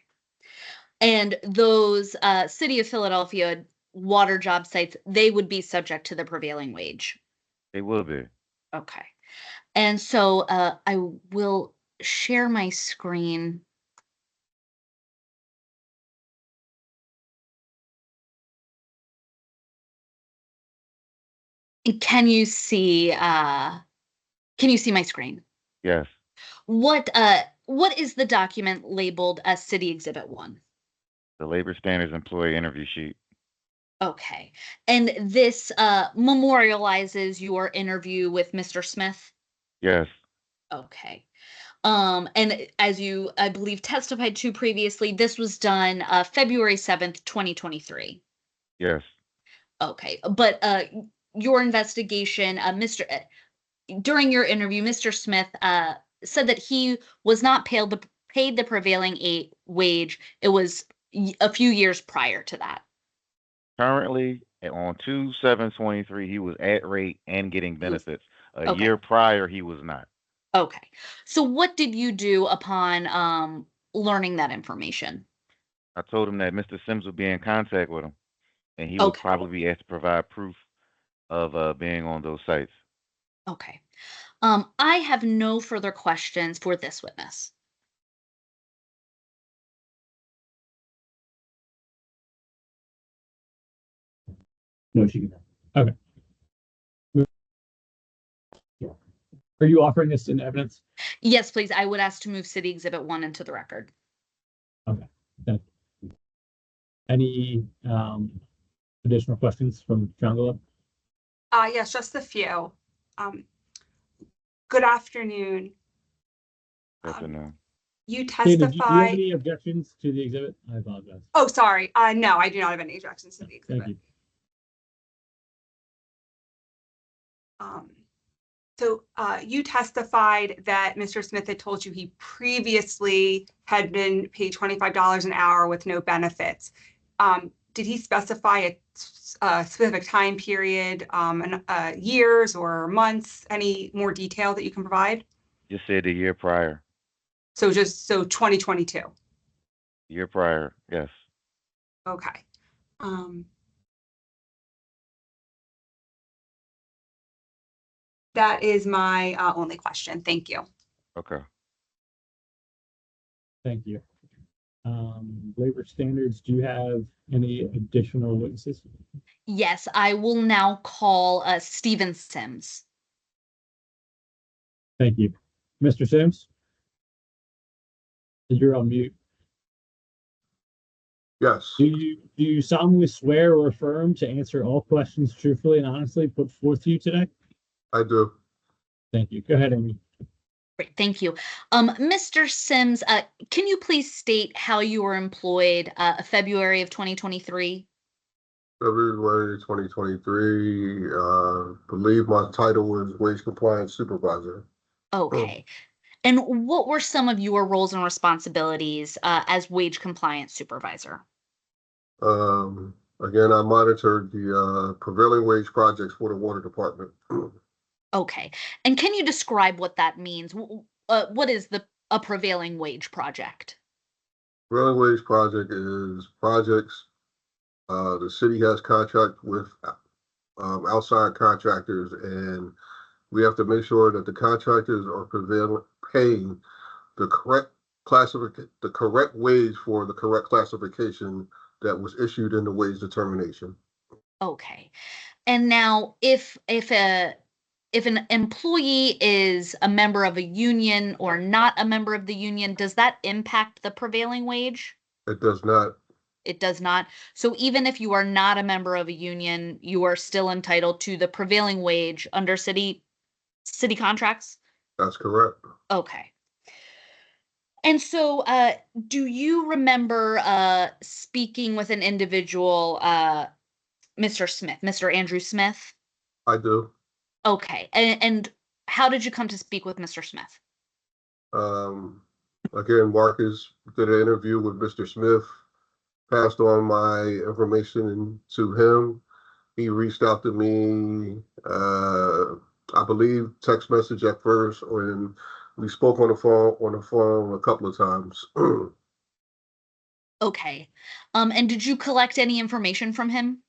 Speaker 1: And those City of Philadelphia water job sites, they would be subject to the prevailing wage.
Speaker 5: They will be.
Speaker 1: Okay. And so I will share my screen. Can you see my screen?
Speaker 5: Yes.
Speaker 1: What is the document labeled as City Exhibit 1?
Speaker 5: The Labor Standards Employee Interview Sheet.
Speaker 1: Okay. And this memorializes your interview with Mr. Smith?
Speaker 5: Yes.
Speaker 1: Okay. And as you, I believe, testified to previously, this was done February 7th, 2023.
Speaker 5: Yes.
Speaker 1: Okay. But your investigation, during your interview, Mr. Smith said that he was not paid the prevailing wage. It was a few years prior to that.
Speaker 5: Currently, on 2/7/23, he was at rate and getting benefits. A
Speaker 1: Okay.
Speaker 5: year prior, he was not.
Speaker 1: Okay. So what did you do upon learning that information?
Speaker 5: I told him that Mr. Sims would be in contact with him, and he would
Speaker 1: Okay.
Speaker 5: probably be asked to provide proof of being on those sites.
Speaker 1: Okay. I have no further questions for this witness.
Speaker 2: No, she can. Okay. Are you offering this in evidence?
Speaker 1: Yes, please. I would ask to move City Exhibit 1 into the record.
Speaker 2: Okay. Any additional questions from Petrangelo?
Speaker 3: Yes, just a few. Good afternoon.
Speaker 5: Afternoon.
Speaker 3: You
Speaker 2: Hey, do you have
Speaker 3: testified.
Speaker 2: any objections to the exhibit? I apologize.
Speaker 3: Oh, sorry. No, I do not have any objections to the
Speaker 2: Thank
Speaker 3: exhibit.
Speaker 2: you.
Speaker 3: So you testified that Mr. Smith had told you he previously had been paid $25 an hour with no benefits. Did he specify a specific time period, years or months? Any more detail that you can provide?
Speaker 5: Just said the year prior.
Speaker 3: So 2022.
Speaker 5: Year prior, yes.
Speaker 3: Okay. That is my only question. Thank you.
Speaker 5: Okay.
Speaker 2: Thank you. Labor standards, do you have any additional witnesses?
Speaker 1: Yes, I will now call Stephen Sims.
Speaker 2: Thank you. Mr. Sims? You're on mute.
Speaker 6: Yes,
Speaker 2: Do you solemnly swear or affirm to answer all questions truthfully and honestly put forth to you today?
Speaker 6: I do.
Speaker 2: Thank you. Go ahead, Amy.
Speaker 1: Great, thank you. Mr. Sims, can you please state how you were employed February of 2023?
Speaker 6: February 2023, believe my title was wage compliance supervisor.
Speaker 1: Okay. And what were some of your roles and responsibilities as wage compliance supervisor?
Speaker 6: Again, I monitored the prevailing wage projects for the water department.
Speaker 1: Okay. And can you describe what that means? What is a prevailing wage project?
Speaker 6: Prevailing wage project is projects the city has contract with outside contractors, and we have to make sure that the contractors are paying the correct wage for the correct classification that was issued in the wage determination.
Speaker 1: Okay. And now if an employee is a member of a union or not a member of the union, does that impact the prevailing wage?
Speaker 6: It does not.
Speaker 1: It does not. So even if you are not a member of a union, you are still entitled to the prevailing wage under city contracts?
Speaker 6: That's correct.
Speaker 1: Okay. And so do you remember speaking with an individual, Mr. Smith, Mr. Andrew Smith?
Speaker 6: I do.
Speaker 1: Okay. And how did you come to speak with Mr. Smith?
Speaker 6: Again, Marcus did an interview with Mr. Smith, passed on my information to him. He reached out to me, I believe text message at first, and we spoke on the phone a couple of times.
Speaker 1: Okay. And did you collect any information from him?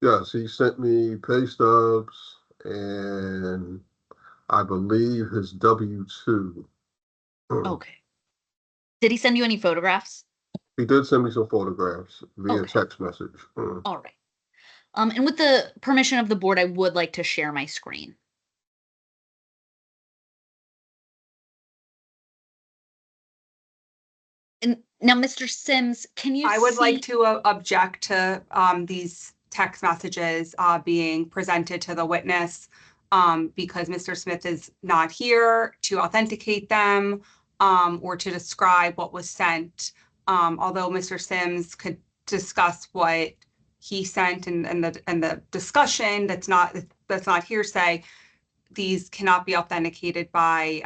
Speaker 6: Yes, he sent me pay stubs and I believe his W-2.
Speaker 1: Okay. Did he send you any photographs?
Speaker 6: He did send me some photographs via
Speaker 1: Okay.
Speaker 6: text message.
Speaker 1: All right. And with the permission of the board, I would like to share my screen. And now, Mr. Sims, can you
Speaker 3: I would like
Speaker 1: see-
Speaker 3: to object to these text messages being presented to the witness because Mr. Smith is not here to authenticate them or to describe what was sent. Although Mr. Sims could discuss what he sent and the discussion that's not hearsay, these cannot be authenticated by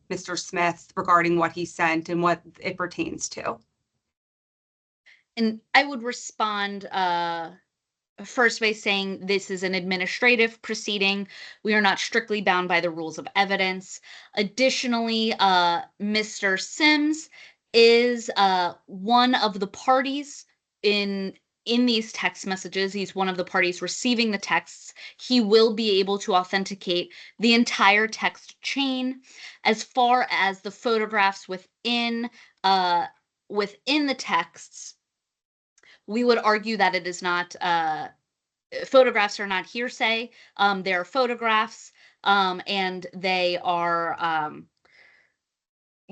Speaker 3: Mr. Smith regarding what he sent and what it pertains to.
Speaker 1: And I would respond first by saying this is an administrative proceeding. We are not strictly bound by the rules of evidence. Additionally, Mr. Sims is one of the parties in these text messages. He's one of the parties receiving the texts. He will be able to authenticate the entire text chain. As far as the photographs within the texts, we would argue that it is not photographs are not hearsay. They're photographs, and they are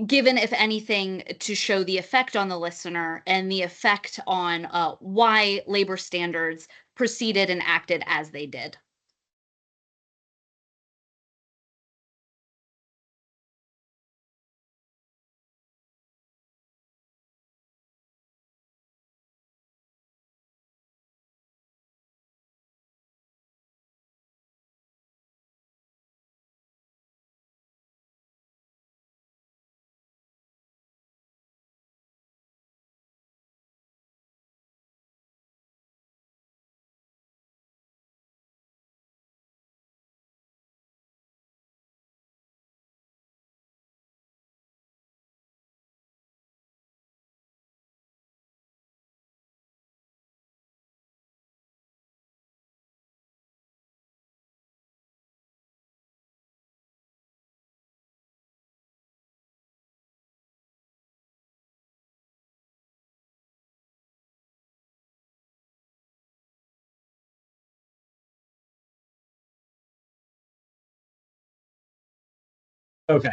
Speaker 1: given, if anything, to show the effect on the listener and the effect on why labor standards proceeded and acted as they did.
Speaker 2: Okay.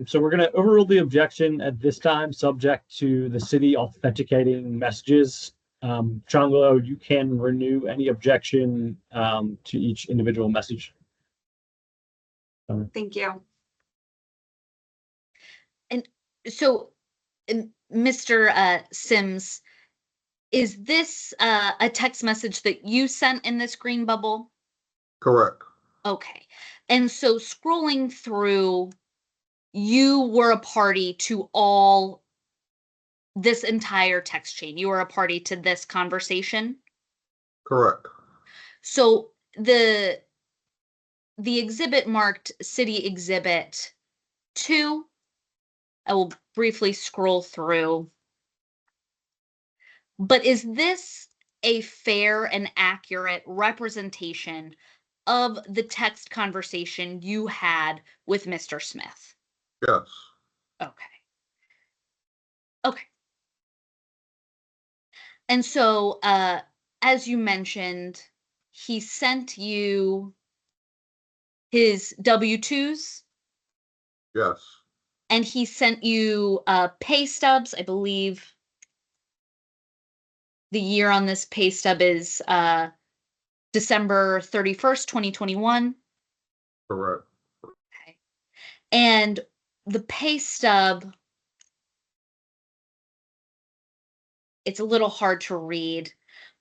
Speaker 2: So we're going to overrule the objection at this time, subject to the city authenticating messages. Chonglo, you can renew any objection to each individual message.
Speaker 3: Thank you.
Speaker 1: So, Mr. Sims, is this a text message that you sent in this green bubble?
Speaker 6: Correct.
Speaker 1: Okay. And so scrolling through, you were a party to all this entire text chain. You were a party to this conversation.
Speaker 6: Correct.
Speaker 1: So the exhibit marked City Exhibit 2, I will briefly scroll through. But is this a fair and accurate representation of the text conversation you had with Mr. Smith?
Speaker 6: Yes.
Speaker 1: Okay. Okay. And so, as you mentioned, he sent you his W-2s
Speaker 6: Yes.
Speaker 1: and he sent you pay stubs. I believe the year on this pay stub is December 31st, 2021.
Speaker 6: Correct.
Speaker 1: Okay. And the pay stub, it's a little hard to read,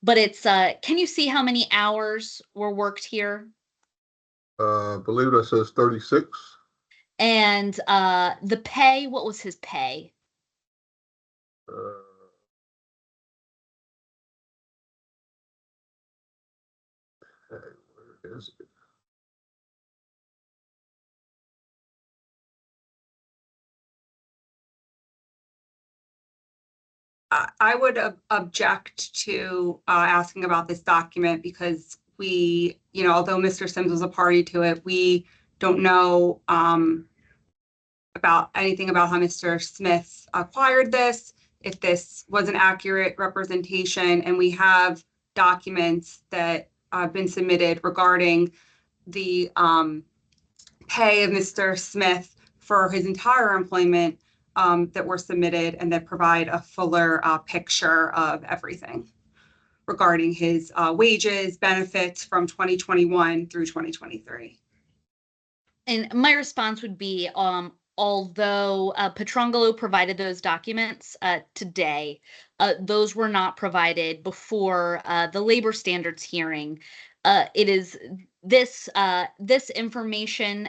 Speaker 1: but it's can you see how many hours were worked here?
Speaker 6: I believe that says 36.
Speaker 1: And the pay, what was his pay?
Speaker 6: Uh, where is it?
Speaker 3: I would object to asking about this document because we, although Mr. Sims was a party to it, we don't know about anything about how Mr. Smith acquired this, if this was an accurate representation, and we have documents that have been submitted regarding the pay of Mr. Smith for his entire employment that were submitted and that provide a fuller picture of everything regarding his wages, benefits from 2021 through 2023.
Speaker 1: And my response would be, although Petrangelo provided those documents today, those were not provided before the labor standards hearing. It is this information,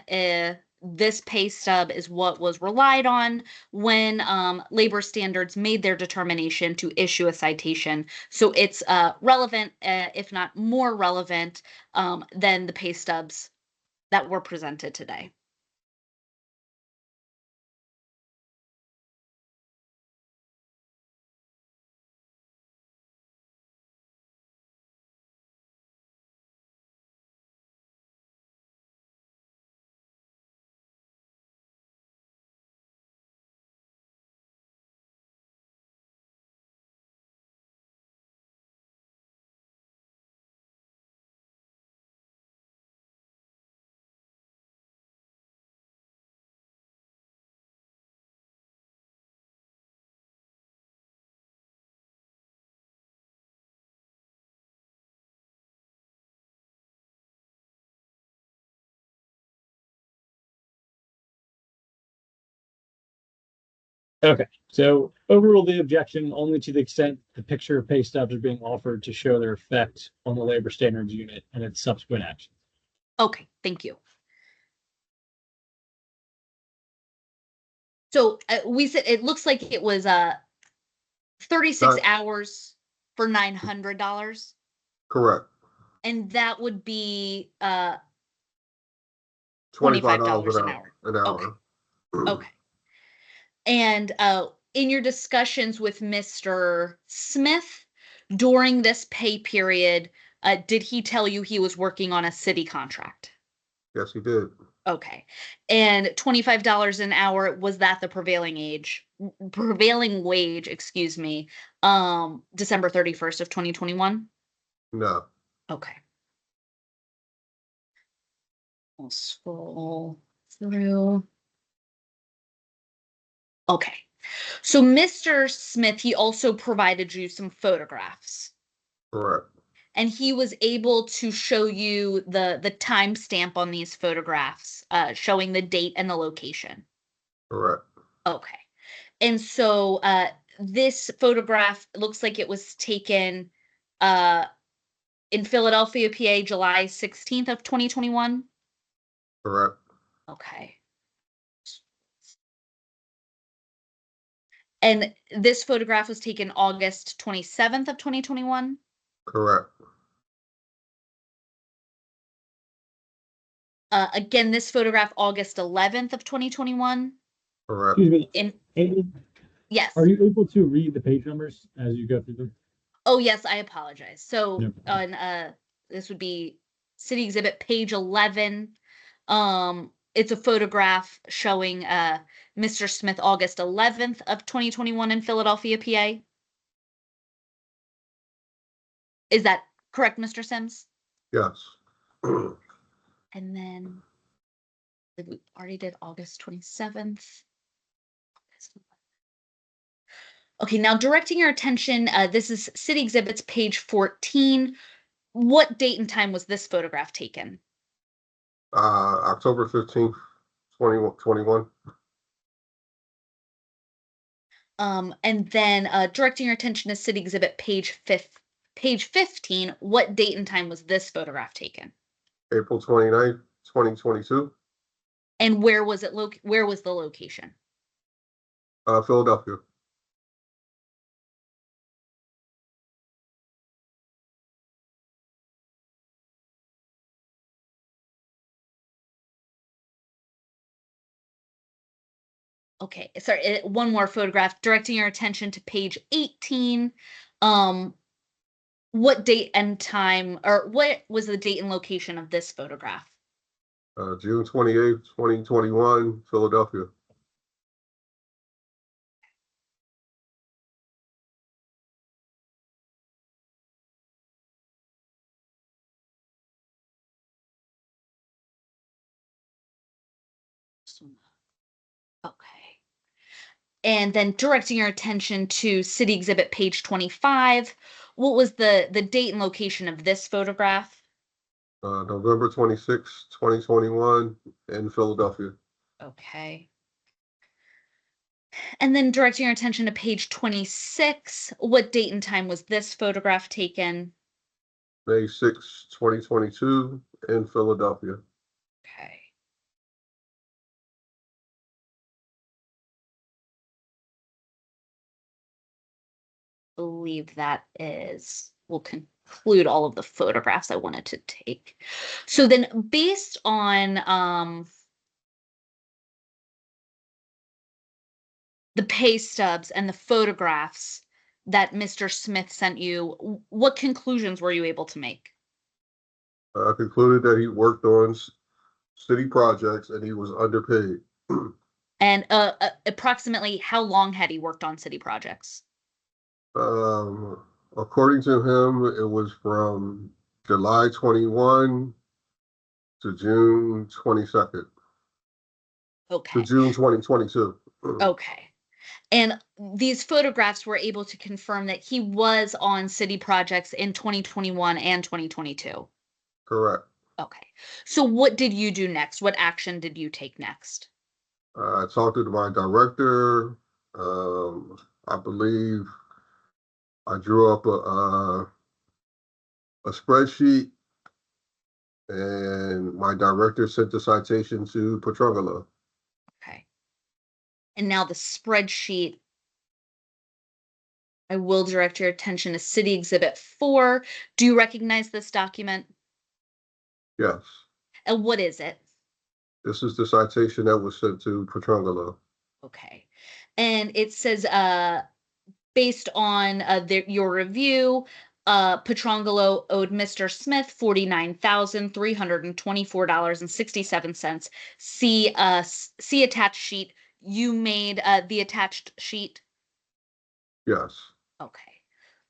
Speaker 1: this pay stub is what was relied on when labor standards made their determination to issue a citation. So it's relevant, if not more relevant, than the pay stubs that were presented today.
Speaker 2: Okay. So overrule the objection only to the extent the picture of pay stubs are being offered to show their effect on the labor standards unit and its subsequent action.
Speaker 1: Okay, thank you. So we said it looks like it was 36 hours for $900,
Speaker 6: Correct.
Speaker 1: and that would be
Speaker 6: $25
Speaker 1: an hour.
Speaker 6: An hour.
Speaker 1: Okay. And in your discussions with Mr. Smith during this pay period, did he tell you he was working on a city contract?
Speaker 6: Yes, he did.
Speaker 1: Okay. And $25 an hour, was that the prevailing wage, excuse me, December 31st of 2021?
Speaker 6: No.
Speaker 1: Okay. We'll scroll through. Okay. So Mr. Smith, he also provided you some photographs,
Speaker 6: Correct.
Speaker 1: and he was able to show you the timestamp on these photographs, showing the date and the location.
Speaker 6: Correct.
Speaker 1: Okay. And so this photograph looks like it was taken uh, in Philadelphia, PA, July 16th of 2021.
Speaker 6: Correct.
Speaker 1: Okay. And this photograph was taken August 27th of 2021.
Speaker 6: Correct.
Speaker 1: Again, this photograph August 11th of 2021.
Speaker 6: Correct.
Speaker 2: Excuse me.
Speaker 1: In
Speaker 2: Amy,
Speaker 1: yes.
Speaker 2: are you able to read the page numbers as you go through them?
Speaker 1: Oh yes, I apologize. So
Speaker 2: No problem.
Speaker 1: on this would be City Exhibit page 11. It's a photograph showing Mr. Smith August 11th of 2021 in Philadelphia, PA. Is that correct, Mr. Sims?
Speaker 6: Yes.
Speaker 1: And then we already did August 27th. Okay, now directing your attention, this is City Exhibits page 14. What date and time was this photograph taken?
Speaker 6: October 15th, 2021.
Speaker 1: And then directing your attention to City Exhibit page 15. What date and time was this photograph taken?
Speaker 6: April 29th, 2022.
Speaker 1: And where was it where was the location?
Speaker 6: Philadelphia.
Speaker 1: Okay, sorry, one more photograph. Directing your attention to page 18. What date and time, or what was the date and location of this photograph?
Speaker 6: June 28th, 2021, Philadelphia.
Speaker 1: Okay. And then directing your attention to City Exhibit page 25. What was the date and location of this photograph?
Speaker 6: November 26th, 2021, in Philadelphia.
Speaker 1: Okay. And then directing your attention to page 26. What date and time was this photograph taken?
Speaker 6: May 6th, 2022, in Philadelphia.
Speaker 1: Okay. Believe that will conclude all of the photographs I wanted to take. So then based on the pay stubs and the photographs that Mr. Smith sent you, what conclusions were you able to make?
Speaker 6: I concluded that he worked on city projects and he was underpaid.
Speaker 1: And approximately how long had he worked on city projects?
Speaker 6: According to him, it was from July 21 to June 22nd to
Speaker 1: Okay.
Speaker 6: June 2022.
Speaker 1: Okay. And these photographs were able to confirm that he was on city projects in 2021 and 2022.
Speaker 6: Correct.
Speaker 1: Okay. So what did you do next? What action did you take next?
Speaker 6: I talked to my director. I believe I drew up a spreadsheet, and my director sent the citation to Petrangelo.
Speaker 1: Okay. And now the spreadsheet, I will direct your attention to City Exhibit 4. Do you recognize this document?
Speaker 6: Yes.
Speaker 1: And what is it?
Speaker 6: This is the citation that was sent to Petrangelo.
Speaker 1: Okay. And it says, based on your review, Petrangelo owed Mr. Smith $49,324.67. See attached sheet. You made the attached sheet.
Speaker 6: Yes.
Speaker 1: Okay.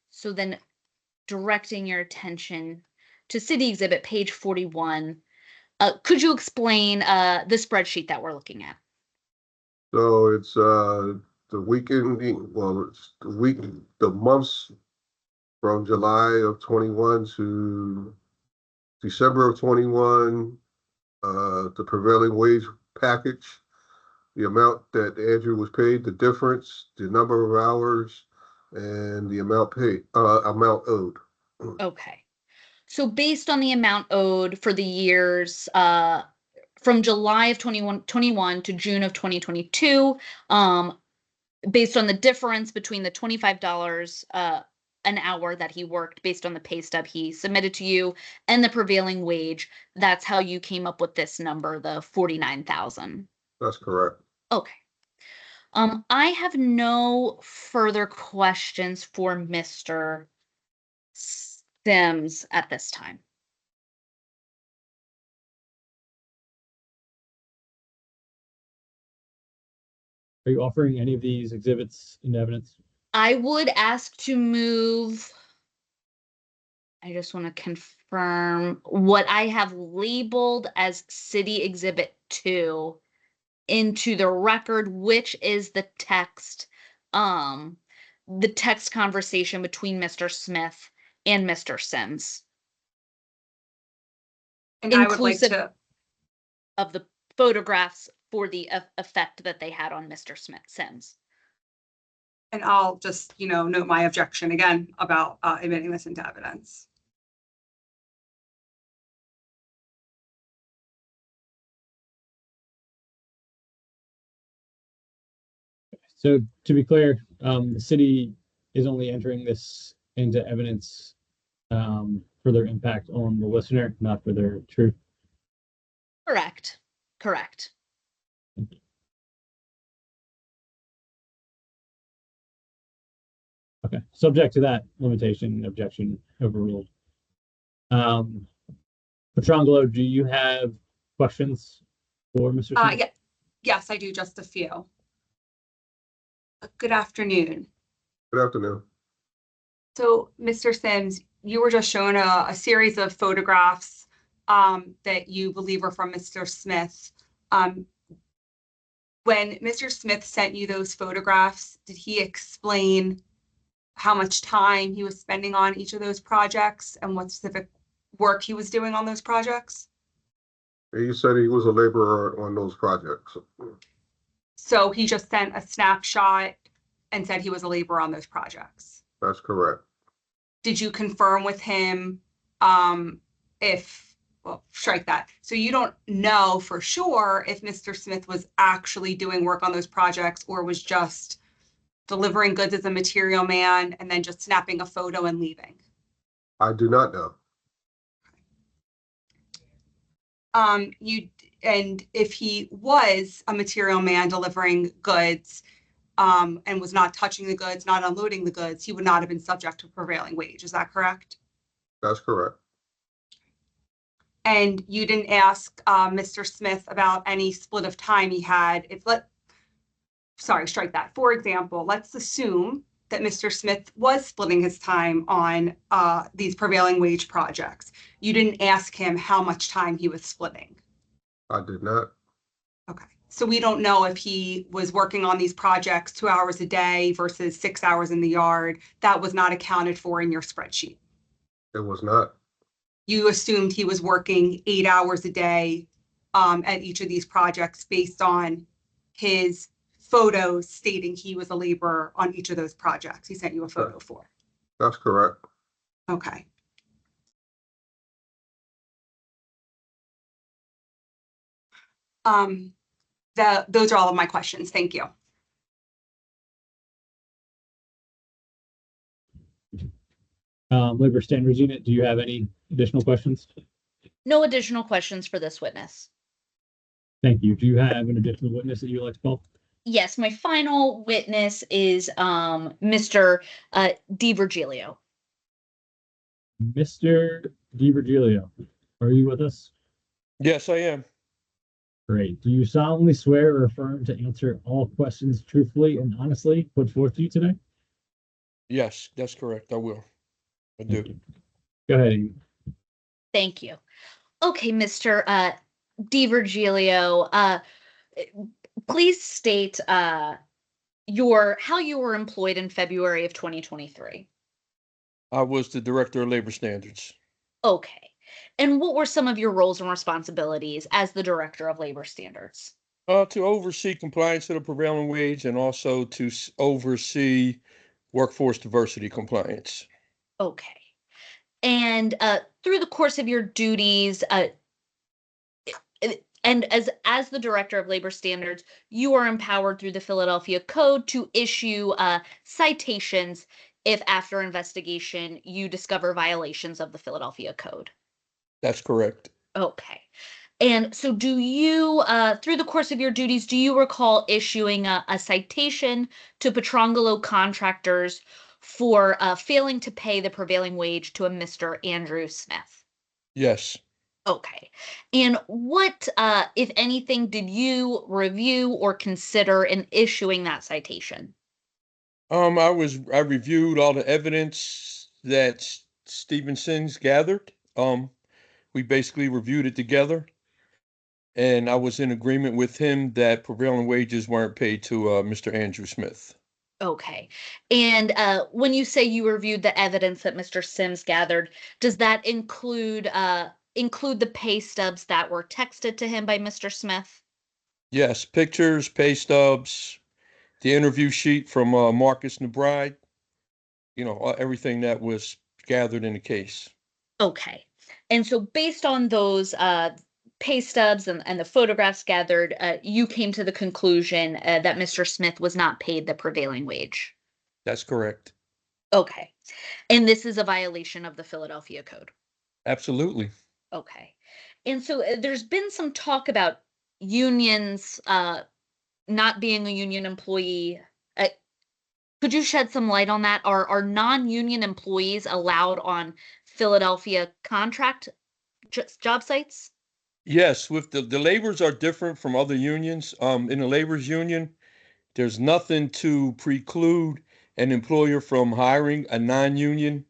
Speaker 1: So then directing your attention to City Exhibit page 41. Could you explain the spreadsheet that we're looking at?
Speaker 6: So it's the weekend, well, it's the months from July of 21 to December of 21, the prevailing wage package, the amount that Andrew was paid, the difference, the number of hours, and the amount paid, amount owed.
Speaker 1: Okay. So based on the amount owed for the years from July of 21 to June of 2022, based on the difference between the $25 an hour that he worked based on the pay stub he submitted to you and the prevailing wage, that's how you came up with this number, the 49,000.
Speaker 6: That's correct.
Speaker 1: Okay. I have no further questions for Mr. Sims at this time.
Speaker 2: Are you offering any of these exhibits in evidence?
Speaker 1: I would ask to move. I just want to confirm what I have labeled as City Exhibit 2 into the record, which is the text conversation between Mr. Smith and Mr. Sims,
Speaker 3: And I would like
Speaker 1: inclusive
Speaker 3: to,
Speaker 1: of the photographs for the effect that they had on Mr. Sims.
Speaker 3: and I'll just, note my objection again about admitting this into evidence.
Speaker 2: So to be clear, the city is only entering this into evidence for their impact on the listener, not for their truth.
Speaker 1: Correct. Correct.
Speaker 2: Okay, subject to that limitation, objection overruled. Petrangelo, do you have questions for Mr. Smith?
Speaker 3: Yeah, yes, I do, just a few. Good afternoon.
Speaker 6: Good afternoon.
Speaker 3: So, Mr. Sims, you were just shown a series of photographs that you believe were from Mr. Smith. When Mr. Smith sent you those photographs, did he explain how much time he was spending on each of those projects and what specific work he was doing on those projects?
Speaker 6: He said he was a laborer on those projects.
Speaker 3: So he just sent a snapshot and said he was a laborer on those projects.
Speaker 6: That's correct.
Speaker 3: Did you confirm with him well, strike that. So you don't know for sure if Mr. Smith was actually doing work on those projects or was just delivering goods as a material man and then just snapping a photo and leaving?
Speaker 6: I do not know.
Speaker 3: And if he was a material man delivering goods and was not touching the goods, not unloading the goods, he would not have been subject to prevailing wage. Is that correct?
Speaker 6: That's correct.
Speaker 3: And you didn't ask Mr. Smith about any split of time he had. Strike that. For example, let's assume that Mr. Smith was splitting his time on these prevailing wage projects. You didn't ask him how much time he was splitting.
Speaker 6: I did not.
Speaker 3: Okay. So we don't know if he was working on these projects 2 hours a day versus 6 hours in the yard. That was not accounted for in your spreadsheet.
Speaker 6: It was not.
Speaker 3: You assumed he was working 8 hours a day at each of these projects based on his photos stating he was a laborer on each of those projects. He sent you a photo for.
Speaker 6: That's correct.
Speaker 3: Okay. Those are all of my questions. Thank you.
Speaker 2: Labor Standards Unit, do you have any additional questions?
Speaker 1: No additional questions for this witness.
Speaker 2: Thank you. Do you have an additional witness that you'd like to call?
Speaker 1: Yes, my final witness is Mr. DiVirgilio.
Speaker 2: Mr. DiVirgilio, are you with us?
Speaker 7: Yes, I am.
Speaker 2: Great. Do you solemnly swear or affirm to answer all questions truthfully and honestly put forth to you today?
Speaker 7: Yes, that's correct. I will. I do.
Speaker 2: Thank you. Go ahead, Amy.
Speaker 1: Thank you. Okay, Mr. DiVirgilio, please state how you were employed in February of 2023.
Speaker 7: I was the Director of Labor Standards.
Speaker 1: Okay. And what were some of your roles and responsibilities as the Director of Labor Standards?
Speaker 7: To oversee compliance to the prevailing wage and also to oversee workforce diversity compliance.
Speaker 1: Okay. And through the course of your duties, and as the Director of Labor Standards, you are empowered through the Philadelphia Code to issue citations if after investigation you discover violations of the Philadelphia Code.
Speaker 7: That's correct.
Speaker 1: Okay. And so do you, through the course of your duties, do you recall issuing a citation to Petrangelo contractors for failing to pay the prevailing wage to a Mr. Andrew Smith?
Speaker 7: Yes.
Speaker 1: Okay. And what, if anything, did you review or consider in issuing that citation?
Speaker 7: I reviewed all the evidence that Stevenson's gathered. We basically reviewed it together, and I was in agreement with him that prevailing wages weren't paid to Mr. Andrew Smith.
Speaker 1: Okay. And when you say you reviewed the evidence that Mr. Sims gathered, does that include the pay stubs that were texted to him by Mr. Smith?
Speaker 7: Yes, pictures, pay stubs, the interview sheet from Marcus McBride, everything that was gathered in the case.
Speaker 1: Okay. And so based on those pay stubs and the photographs gathered, you came to the conclusion that Mr. Smith was not paid the prevailing wage.
Speaker 7: That's correct.
Speaker 1: Okay. And this is a violation of the Philadelphia Code.
Speaker 7: Absolutely.
Speaker 1: Okay. And so there's been some talk about unions not being a union employee. Could you shed some light on that? Are non-union employees allowed on Philadelphia contract job sites?
Speaker 7: Yes, with the laborers are different from other unions. In the laborers union, there's nothing to preclude an employer from hiring a non-union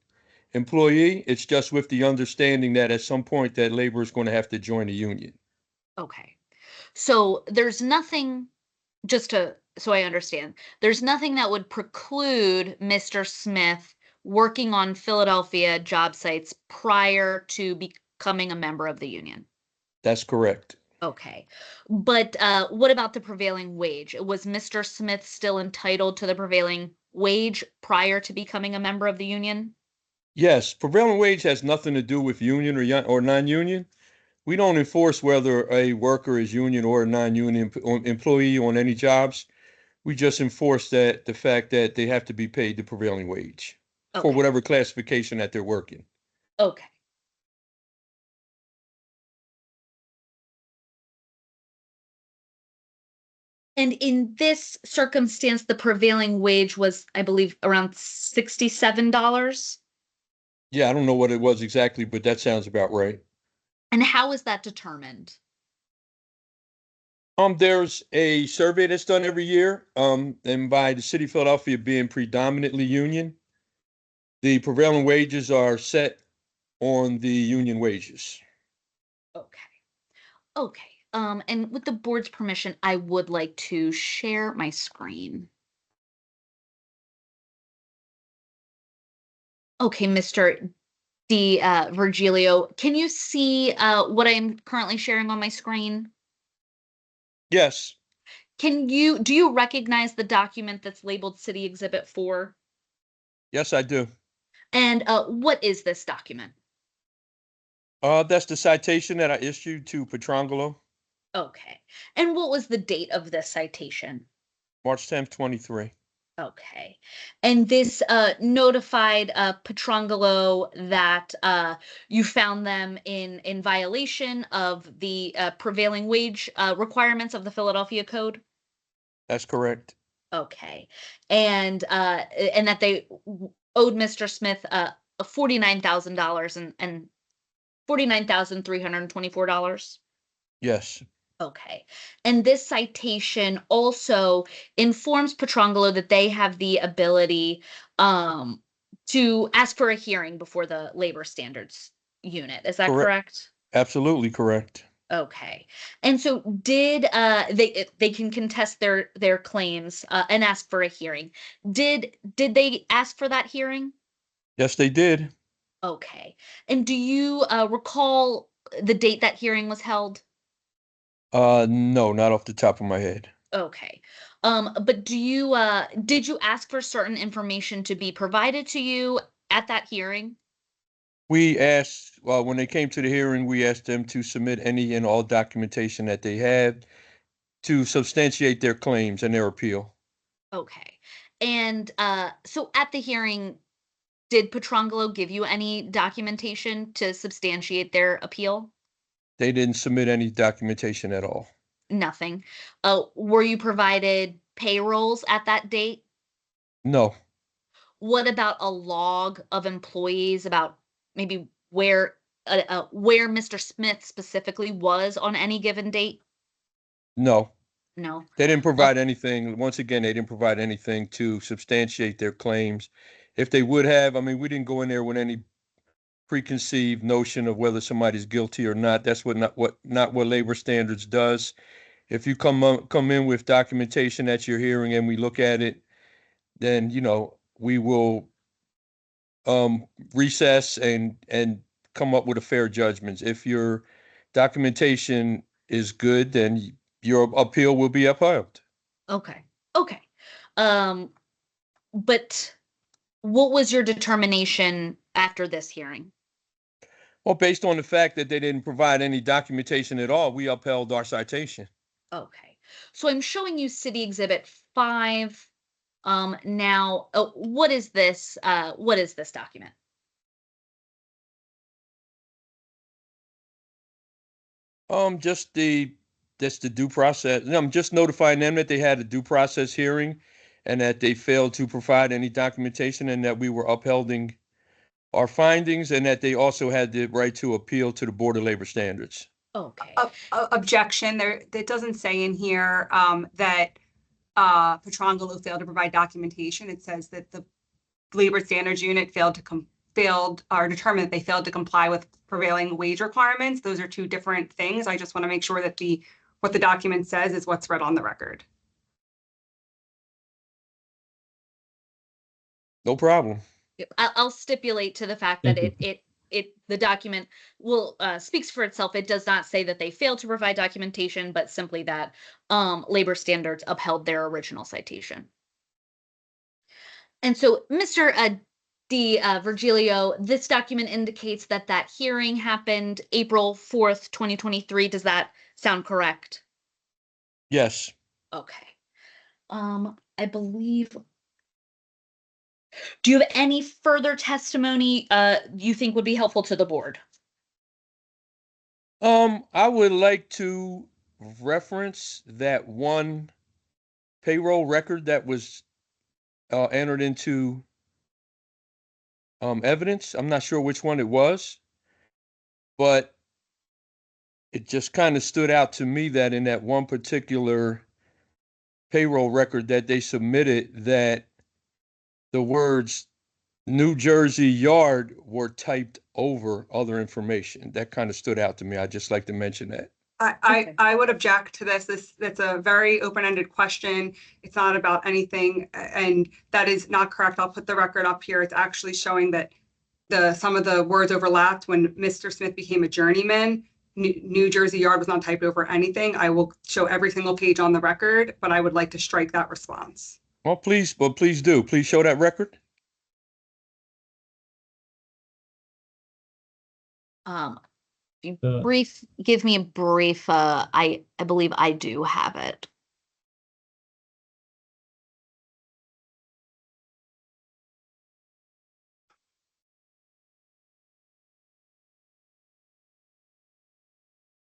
Speaker 7: employee. It's just with the understanding that at some point that labor is going to have to join a union.
Speaker 1: Okay. So there's nothing, so I understand, there's nothing that would preclude Mr. Smith working on Philadelphia job sites prior to becoming a member of the union.
Speaker 7: That's correct.
Speaker 1: Okay. But what about the prevailing wage? Was Mr. Smith still entitled to the prevailing wage prior to becoming a member of the union?
Speaker 7: Yes, prevailing wage has nothing to do with union or non-union. We don't enforce whether a worker is union or a non-union employee on any jobs. We just enforce the fact that they have to be paid the prevailing wage for whatever classification that they're working.
Speaker 1: Okay. And in this circumstance, the prevailing wage was, I believe, around $67.
Speaker 7: Yeah, I don't know what it was exactly, but that sounds about right.
Speaker 1: And how is that determined?
Speaker 7: There's a survey that's done every year, and by the city of Philadelphia being predominantly union, the prevailing wages are set on the union wages.
Speaker 1: Okay. Okay. And with the board's permission, I would like to share my screen. Okay, Mr. Virgilio, can you see what I'm currently sharing on my screen?
Speaker 7: Yes.
Speaker 1: Do you recognize the document that's labeled City Exhibit 4?
Speaker 7: Yes, I do.
Speaker 1: And what is this document?
Speaker 7: That's the citation that I issued to Petrangelo.
Speaker 1: Okay. And what was the date of this citation?
Speaker 7: March 10th, 23.
Speaker 1: Okay. And this notified Petrangelo that you found them in violation of the prevailing wage requirements of the Philadelphia Code?
Speaker 7: That's correct.
Speaker 1: Okay. And that they owed Mr. Smith $49,000 and $49,324?
Speaker 7: Yes.
Speaker 1: Okay. And this citation also informs Petrangelo that they have the ability to ask for a hearing before the labor standards unit. Is that correct?
Speaker 7: Absolutely correct.
Speaker 1: Okay. And so did they can contest their claims and ask for a hearing. Did they ask for that hearing?
Speaker 7: Yes, they did.
Speaker 1: Okay. And do you recall the date that hearing was held?
Speaker 7: No, not off the top of my head.
Speaker 1: Okay. But did you ask for certain information to be provided to you at that hearing?
Speaker 7: We asked, well, when they came to the hearing, we asked them to submit any and all documentation that they had to substantiate their claims and their appeal.
Speaker 1: Okay. And so at the hearing, did Petrangelo give you any documentation to substantiate their appeal?
Speaker 7: They didn't submit any documentation at all.
Speaker 1: Nothing. Were you provided payrolls at that date?
Speaker 7: No,
Speaker 1: What about a log of employees about maybe where Mr. Smith specifically was on any given date?
Speaker 7: no.
Speaker 1: No.
Speaker 7: They didn't provide anything. Once again, they didn't provide anything to substantiate their claims. If they would have, I mean, we didn't go in there with any preconceived notion of whether somebody's guilty or not. That's not what labor standards does. If you come in with documentation at your hearing and we look at it, then we will recess and come up with a fair judgment. If your documentation is good, then your appeal will be upheld.
Speaker 1: Okay. Okay. But what was your determination after this hearing?
Speaker 7: Well, based on the fact that they didn't provide any documentation at all, we upheld our citation.
Speaker 1: Okay. So I'm showing you City Exhibit 5. Now, what is this? What is this document?
Speaker 7: Just the due process. I'm just notifying them that they had a due process hearing and that they failed to provide any documentation and that we were upholding our findings and that they also had the right to appeal to the Board of Labor Standards.
Speaker 1: Okay.
Speaker 3: Objection. It doesn't say in here that Petrangelo failed to provide documentation. It says that the Labor Standards Unit determined that they failed to comply with prevailing wage requirements. Those are two different things. I just want to make sure that what the document says is what's read on the record.
Speaker 7: No problem.
Speaker 1: I'll stipulate to the fact that the document will speaks for itself. It does not say that they failed to provide documentation, but simply that labor standards upheld their original citation. And so, Mr. Virgilio, this document indicates that hearing happened April 4th, 2023. Does that sound correct?
Speaker 7: Yes.
Speaker 1: Okay. I believe. Do you have any further testimony you think would be helpful to the board?
Speaker 7: I would like to reference that one payroll record that was entered into evidence. I'm not sure which one it was, but it just kind of stood out to me that in that one particular payroll record that they submitted, that the words New Jersey Yard were typed over other information. That kind of stood out to me. I'd just like to mention that.
Speaker 3: I would object to this. That's a very open-ended question. It's not about anything, and that is not correct. I'll put the record up here. It's actually showing that some of the words overlapped when Mr. Smith became a journeyman. New Jersey Yard was not typed over anything. I will show every single page on the record, but I would like to strike that response.
Speaker 7: Well, please do. Please show that record.
Speaker 1: Give me a brief. I believe I do have it.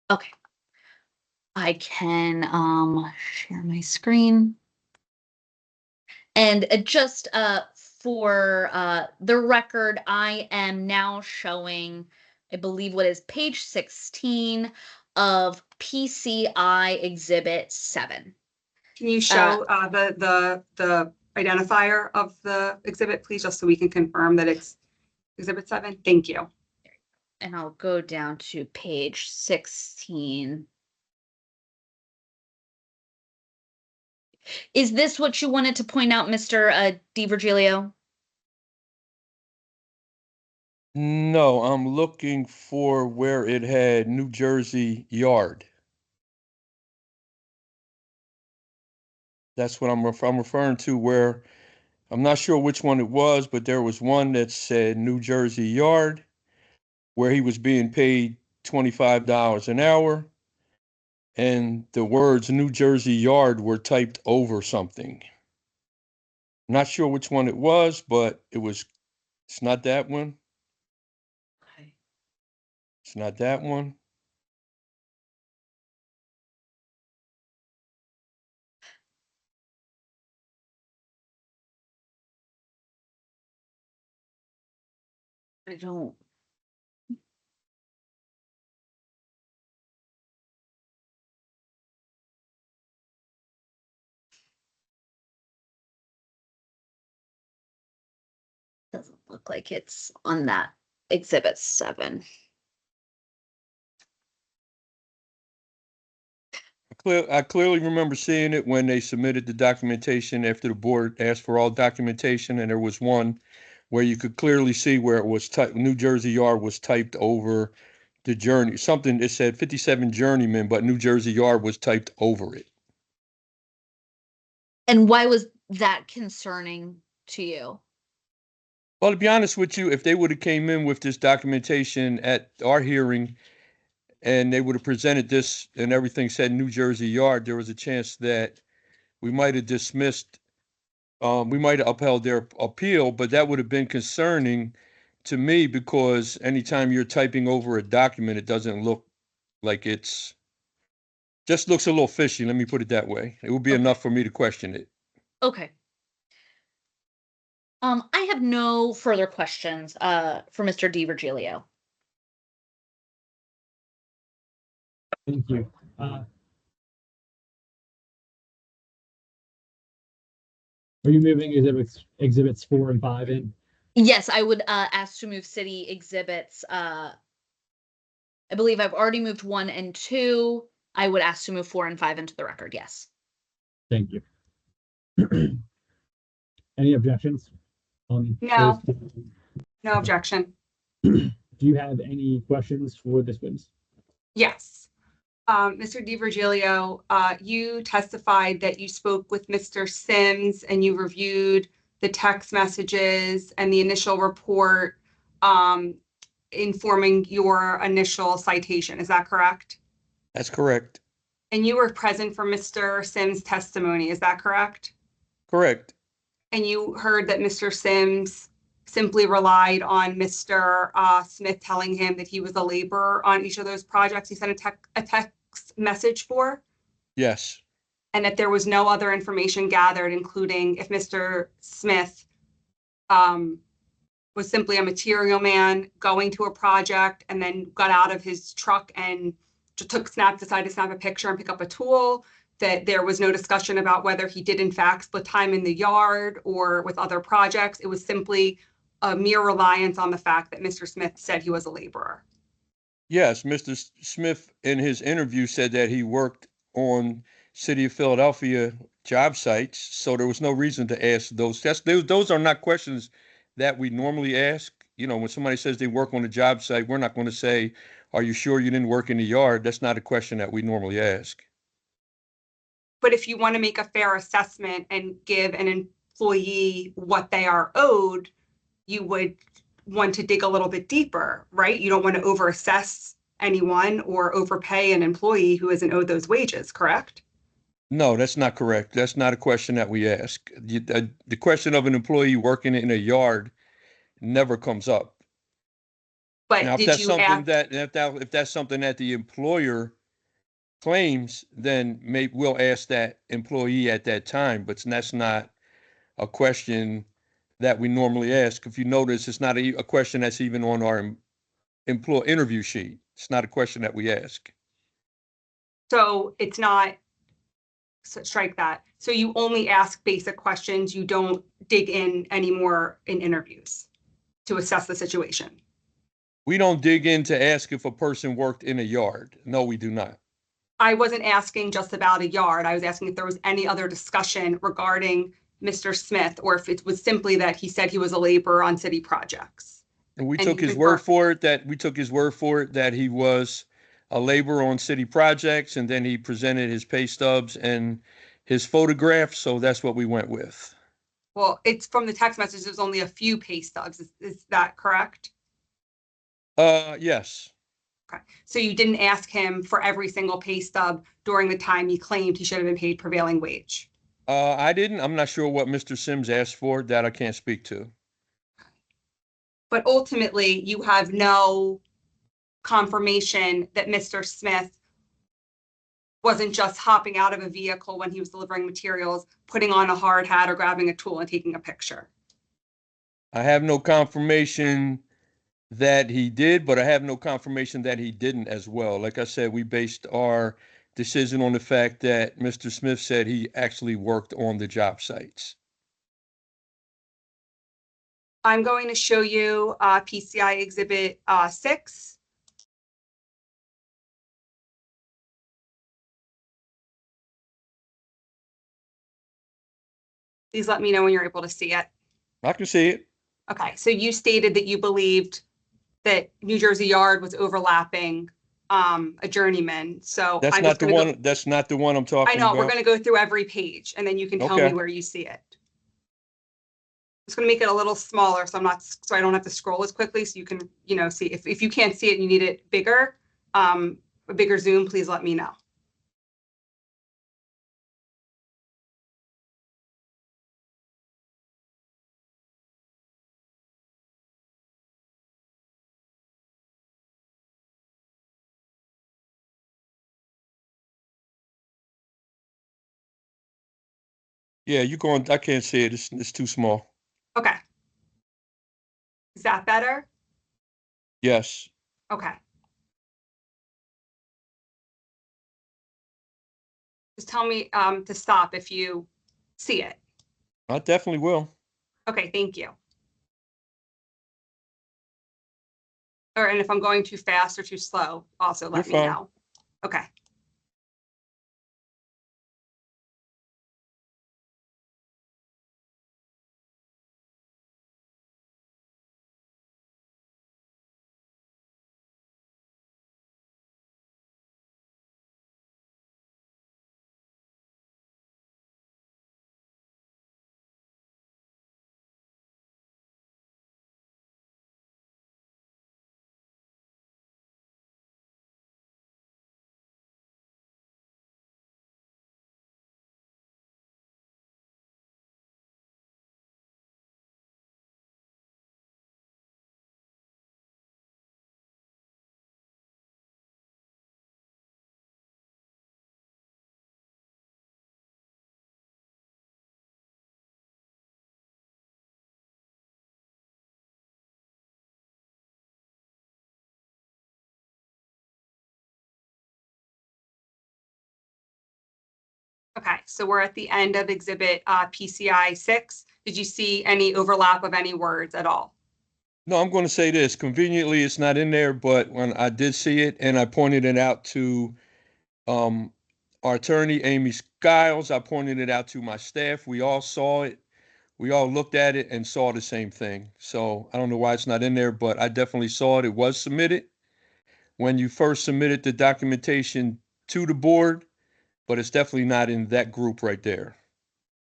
Speaker 1: Okay. I can share my screen. And just for the record, I am now showing, I believe, what is page 16 of PCI Exhibit 7.
Speaker 3: Can you show the identifier of the exhibit, please, just so we can confirm that it's Exhibit 7? Thank you.
Speaker 1: And I'll go down to page 16. Is this what you wanted to point out, Mr. DiVirgilio?
Speaker 7: No, I'm looking for where it had New Jersey Yard. That's what I'm referring to, where I'm not sure which one it was, but there was one that said New Jersey Yard, where he was being paid $25 an hour, and the words New Jersey Yard were typed over something. Not sure which one it was, but it's not that one.
Speaker 1: Okay.
Speaker 7: It's not that one.
Speaker 1: I don't. Doesn't look like it's on that exhibit 7.
Speaker 7: I clearly remember seeing it when they submitted the documentation after the board asked for all documentation, and there was one where you could clearly see where it was typed, New Jersey Yard was typed over the journey. Something, it said 57 Journeyman, but New Jersey Yard was typed over it.
Speaker 1: And why was that concerning to you?
Speaker 7: Well, to be honest with you, if they would have came in with this documentation at our hearing and they would have presented this and everything said New Jersey Yard, there was a chance that we might have dismissed, we might have upheld their appeal, but that would have been concerning to me because anytime you're typing over a document, it doesn't look like just looks a little fishy. Let me put it that way. It would be
Speaker 1: Okay.
Speaker 7: enough for me to question it.
Speaker 1: Okay. I have no further questions for Mr. DiVirgilio.
Speaker 2: Thank you. Are you moving exhibits 4 and 5 in?
Speaker 1: Yes, I would ask to move city exhibits. I believe I've already moved 1 and 2. I would ask to move 4 and 5 into the record. Yes.
Speaker 2: Thank you. Any objections?
Speaker 3: No. No objection.
Speaker 2: Do you have any questions for this witness?
Speaker 3: Yes. Mr. DiVirgilio, you testified that you spoke with Mr. Sims and you reviewed the text messages and the initial report informing your initial citation. Is that correct?
Speaker 7: That's correct.
Speaker 3: And you were present for Mr. Sims' testimony. Is that correct?
Speaker 7: Correct.
Speaker 3: And you heard that Mr. Sims simply relied on Mr. Smith telling him that he was a laborer on each of those projects he sent a text message for?
Speaker 7: Yes.
Speaker 3: And that there was no other information gathered, including if Mr. Smith was simply a material man going to a project and then got out of his truck and just decided to snap a picture and pick up a tool, that there was no discussion about whether he did in fact split time in the yard or with other projects. It was simply a mere reliance on the fact that Mr. Smith said he was a laborer.
Speaker 7: Yes, Mr. Smith in his interview said that he worked on City of Philadelphia job sites, so there was no reason to ask those. Those are not questions that we normally ask. You know, when somebody says they work on a job site, we're not going to say, "Are you sure you didn't work in the yard?" That's not a question that we normally ask.
Speaker 3: But if you want to make a fair assessment and give an employee what they are owed, you would want to dig a little bit deeper, right? You don't want to overassess anyone or overpay an employee who isn't owed those wages, correct?
Speaker 7: No, that's not correct. That's not a question that we ask. The question of an employee working in a yard never comes up.
Speaker 3: But
Speaker 7: Now, if
Speaker 3: did
Speaker 7: that's
Speaker 3: you
Speaker 7: something
Speaker 3: ask?
Speaker 7: if that's something that the employer claims, then maybe we'll ask that employee at that time, but that's not a question that we normally ask. If you notice, it's not a question that's even on our employee interview sheet. It's not a question that we ask.
Speaker 3: So it's not, so strike that. So you only ask basic questions. You don't dig in anymore in interviews to assess the situation.
Speaker 7: We don't dig in to ask if a person worked in a yard. No, we do not.
Speaker 3: I wasn't asking just about a yard. I was asking if there was any other discussion regarding Mr. Smith, or if it was simply that he said he was a laborer on city projects.
Speaker 7: And we
Speaker 3: And
Speaker 7: took
Speaker 3: you
Speaker 7: his word
Speaker 3: confirmed-
Speaker 7: for it that he was a laborer on city projects, and then he presented his pay stubs and his photograph, so that's what we went with.
Speaker 3: Well, it's from the text message, there's only a few pay stubs. Is that correct?
Speaker 7: Yes.
Speaker 3: Okay. So you didn't ask him for every single pay stub during the time he claimed he should have been paid prevailing wage?
Speaker 7: I didn't. I'm not sure what Mr. Sims asked for. That I can't speak to.
Speaker 3: But ultimately, you have no confirmation that Mr. Smith wasn't just hopping out of a vehicle when he was delivering materials, putting on a hard hat or grabbing a tool and taking a picture.
Speaker 7: I have no confirmation that he did, but I have no confirmation that he didn't as well. Like I said, we based our decision on the fact that Mr. Smith said he actually worked on the job sites.
Speaker 3: I'm going to show you PCI Exhibit 6. Please let me know when you're able to see it.
Speaker 7: I can see it.
Speaker 3: Okay, so you stated that you believed that New Jersey Yard was overlapping a journeyman. So
Speaker 7: That's
Speaker 3: I'm
Speaker 7: not
Speaker 3: just
Speaker 7: the
Speaker 3: gonna
Speaker 7: one. That's not the one I'm talking
Speaker 3: I know,
Speaker 7: about.
Speaker 3: we're going to go through every page and then you can tell
Speaker 7: Okay.
Speaker 3: me where you see it. I'm just going to make it a little smaller so I don't have to scroll as quickly, so you can, see if you can't see it and you need it bigger, a bigger zoom, please let me know.
Speaker 7: Yeah, you going? I can't see it. It's too small.
Speaker 3: Okay. Is that better?
Speaker 7: Yes.
Speaker 3: Okay. Just tell me to stop if you see it.
Speaker 7: I definitely will.
Speaker 3: Okay, thank you. And if I'm going too fast or too slow, also let me
Speaker 7: You're fine.
Speaker 3: know. Okay. Okay, so we're at the end of exhibit PCI 6. Did you see any overlap of any words at all?
Speaker 7: No, I'm going to say this. Conveniently, it's not in there, but when I did see it and I pointed it out to our attorney, Amy Skiles, I pointed it out to my staff. We all saw it. We all looked at it and saw the same thing. So I don't know why it's not in there, but I definitely saw it. It was submitted when you first submitted the documentation to the board, but it's definitely not in that group right there.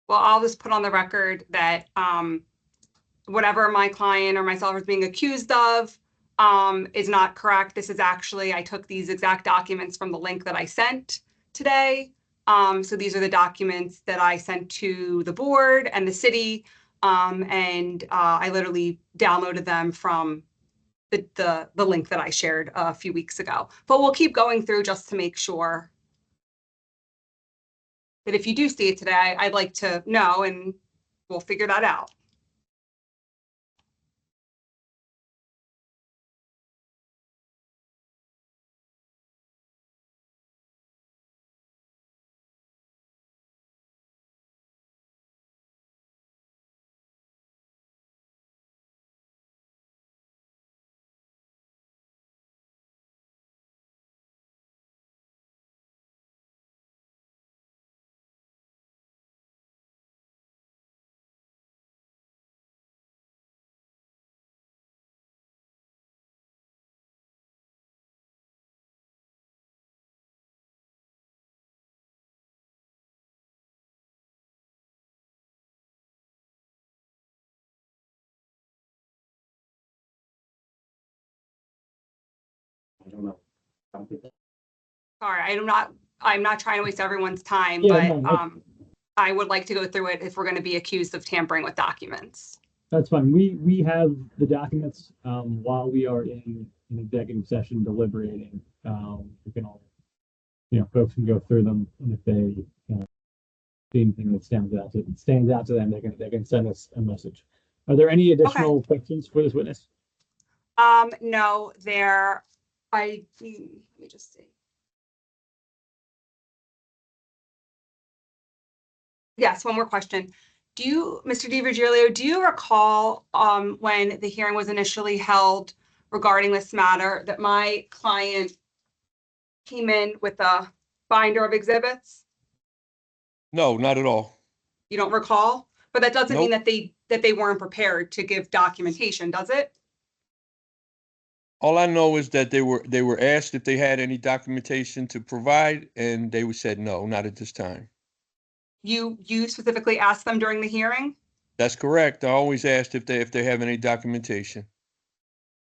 Speaker 3: Well, I'll just put on the record that whatever my client or myself is being accused of is not correct. This is actually, I took these exact documents from the link that I sent today. So these are the documents that I sent to the board and the city. And I literally downloaded them from the link that I shared a few weeks ago. But we'll keep going through just to make sure that if you do see it today, I'd like to know and we'll figure that out.
Speaker 2: I don't know.
Speaker 3: Sorry, I'm not trying to waste everyone's time,
Speaker 2: Yeah,
Speaker 3: but
Speaker 2: no,
Speaker 3: I would like to go through it if we're going to be accused of tampering with documents.
Speaker 2: that's fine. We have the documents while we are in an executive session deliberating. We can all, folks can go through them, and if they see anything that stands out to them, they can send us a message. Are there any additional questions for this witness?
Speaker 3: No, let me just see. Yes, one more question. Mr. DiVirgilio, do you recall when the hearing was initially held regarding this matter that my client came in with a binder of exhibits?
Speaker 7: No, not at all.
Speaker 3: You don't recall? But that doesn't mean
Speaker 7: Nope.
Speaker 3: that they weren't prepared to give documentation, does it?
Speaker 7: All I know is that they were asked if they had any documentation to provide, and they said no, not at this time.
Speaker 3: You specifically asked them during the hearing?
Speaker 7: That's correct. I always asked if they have any documentation.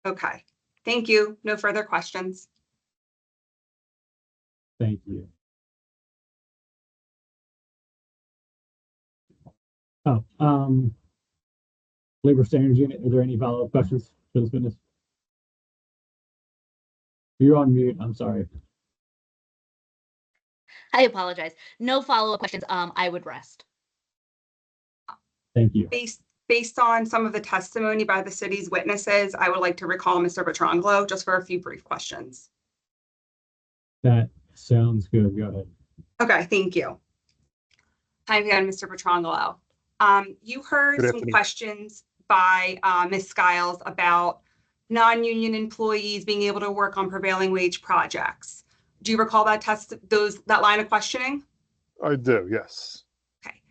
Speaker 3: Okay, thank you. No further questions.
Speaker 2: Thank you. Labor Standards Unit, are there any follow-up questions for this witness? You're on mute, I'm sorry.
Speaker 1: I apologize. No follow-up questions. I would rest.
Speaker 2: Thank you.
Speaker 3: Based on some of the testimony by the city's witnesses, I would like to recall Mr. Petrangelo just for a few brief questions.
Speaker 2: That sounds good. Go ahead.
Speaker 3: Okay, thank you. Hi again, Mr. Petrangelo. You heard
Speaker 4: Good
Speaker 3: some
Speaker 4: afternoon.
Speaker 3: questions by Ms. Skiles about non-union employees being able to work on prevailing wage projects. Do you recall that that line of questioning?
Speaker 4: I do, yes.
Speaker 3: Okay.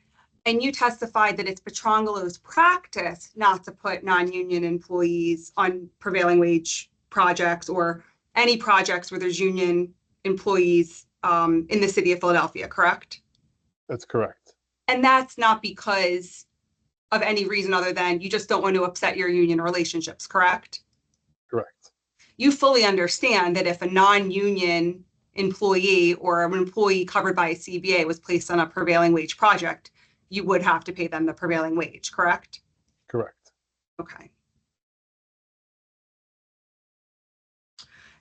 Speaker 3: And you testified that it's Petrangelo's practice not to put non-union employees on prevailing wage projects or any projects where there's union employees in the city of Philadelphia, correct?
Speaker 4: That's correct.
Speaker 3: And that's not because of any reason other than you just don't want to upset your union relationships, correct?
Speaker 4: Correct.
Speaker 3: You fully understand that if a non-union employee or an employee covered by a CBA was placed on a prevailing wage project, you would have to pay them the prevailing wage, correct?
Speaker 4: Correct.
Speaker 3: Okay.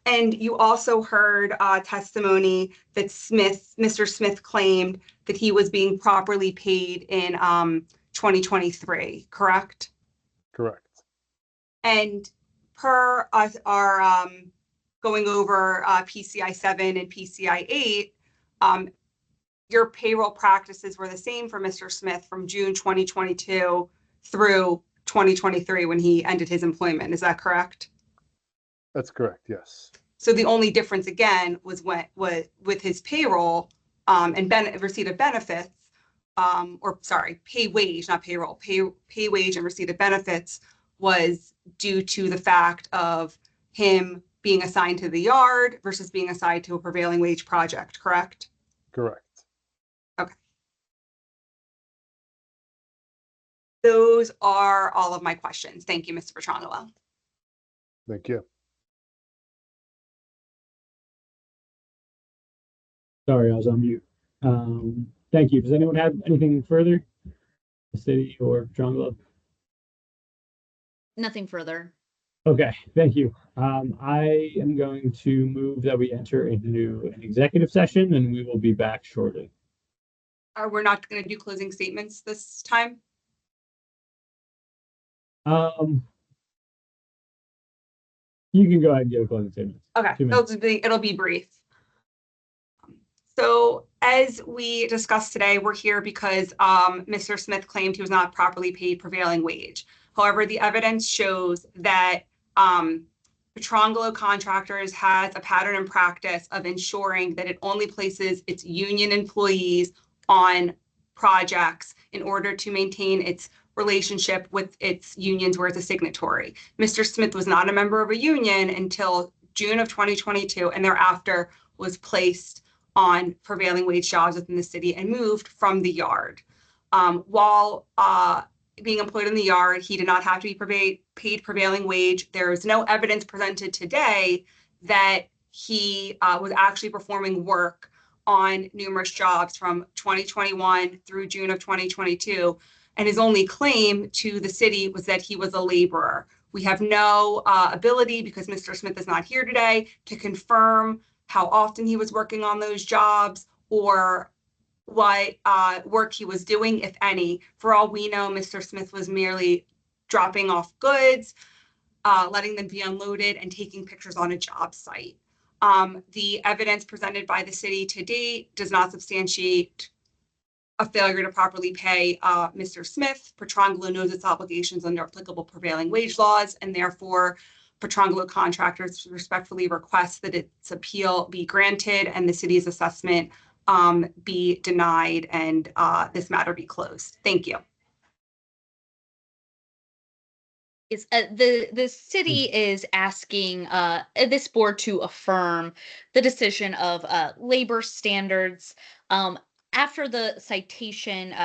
Speaker 3: And you also heard testimony that Mr. Smith claimed that he was being properly paid in 2023, correct?
Speaker 4: Correct.
Speaker 3: And per our going over PCI 7 and PCI 8, your payroll practices were the same for Mr. Smith from June 2022 through 2023 when he ended his employment. Is that correct?
Speaker 4: That's correct, yes.
Speaker 3: So the only difference again was with his payroll and receipt of benefits, pay wage, not payroll, pay wage and receipt of benefits was due to the fact of him being assigned to the yard versus being assigned to a prevailing wage project, correct?
Speaker 4: Correct.
Speaker 3: Okay. Those are all of my questions. Thank you, Mr. Petrangelo.
Speaker 4: Thank you.
Speaker 2: Sorry, I was on mute. Thank you. Does anyone have anything further? The city or Petrangelo?
Speaker 1: Nothing further.
Speaker 2: Okay, thank you. I am going to move that we enter into an executive session and we will be back shortly.
Speaker 3: We're not going to do closing statements this time?
Speaker 2: You can go ahead and give a closing statement.
Speaker 3: Okay,
Speaker 2: 2 minutes.
Speaker 3: it'll be brief. So as we discussed today, we're here because Mr. Smith claimed he was not properly paid prevailing wage. However, the evidence shows that Petrangelo Contractors has a pattern and practice of ensuring that it only places its union employees on projects in order to maintain its relationship with its unions where it's a signatory. Mr. Smith was not a member of a union until June of 2022 and thereafter was placed on prevailing wage jobs within the city and moved from the yard. While being employed in the yard, he did not have to be paid prevailing wage. There is no evidence presented today that he was actually performing work on numerous jobs from 2021 through June of 2022. And his only claim to the city was that he was a laborer. We have no ability, because Mr. Smith is not here today, to confirm how often he was working on those jobs or what work he was doing, if any. For all we know, Mr. Smith was merely dropping off goods, letting them be unloaded, and taking pictures on a job site. The evidence presented by the city to date does not substantiate a failure to properly pay Mr. Smith. Petrangelo knows its obligations under applicable prevailing wage laws, and therefore Petrangelo Contractors respectfully request that its appeal be granted and the city's assessment be denied, and this matter be closed. Thank you.
Speaker 1: Is the city is asking this board to affirm the decision of labor standards. After the citation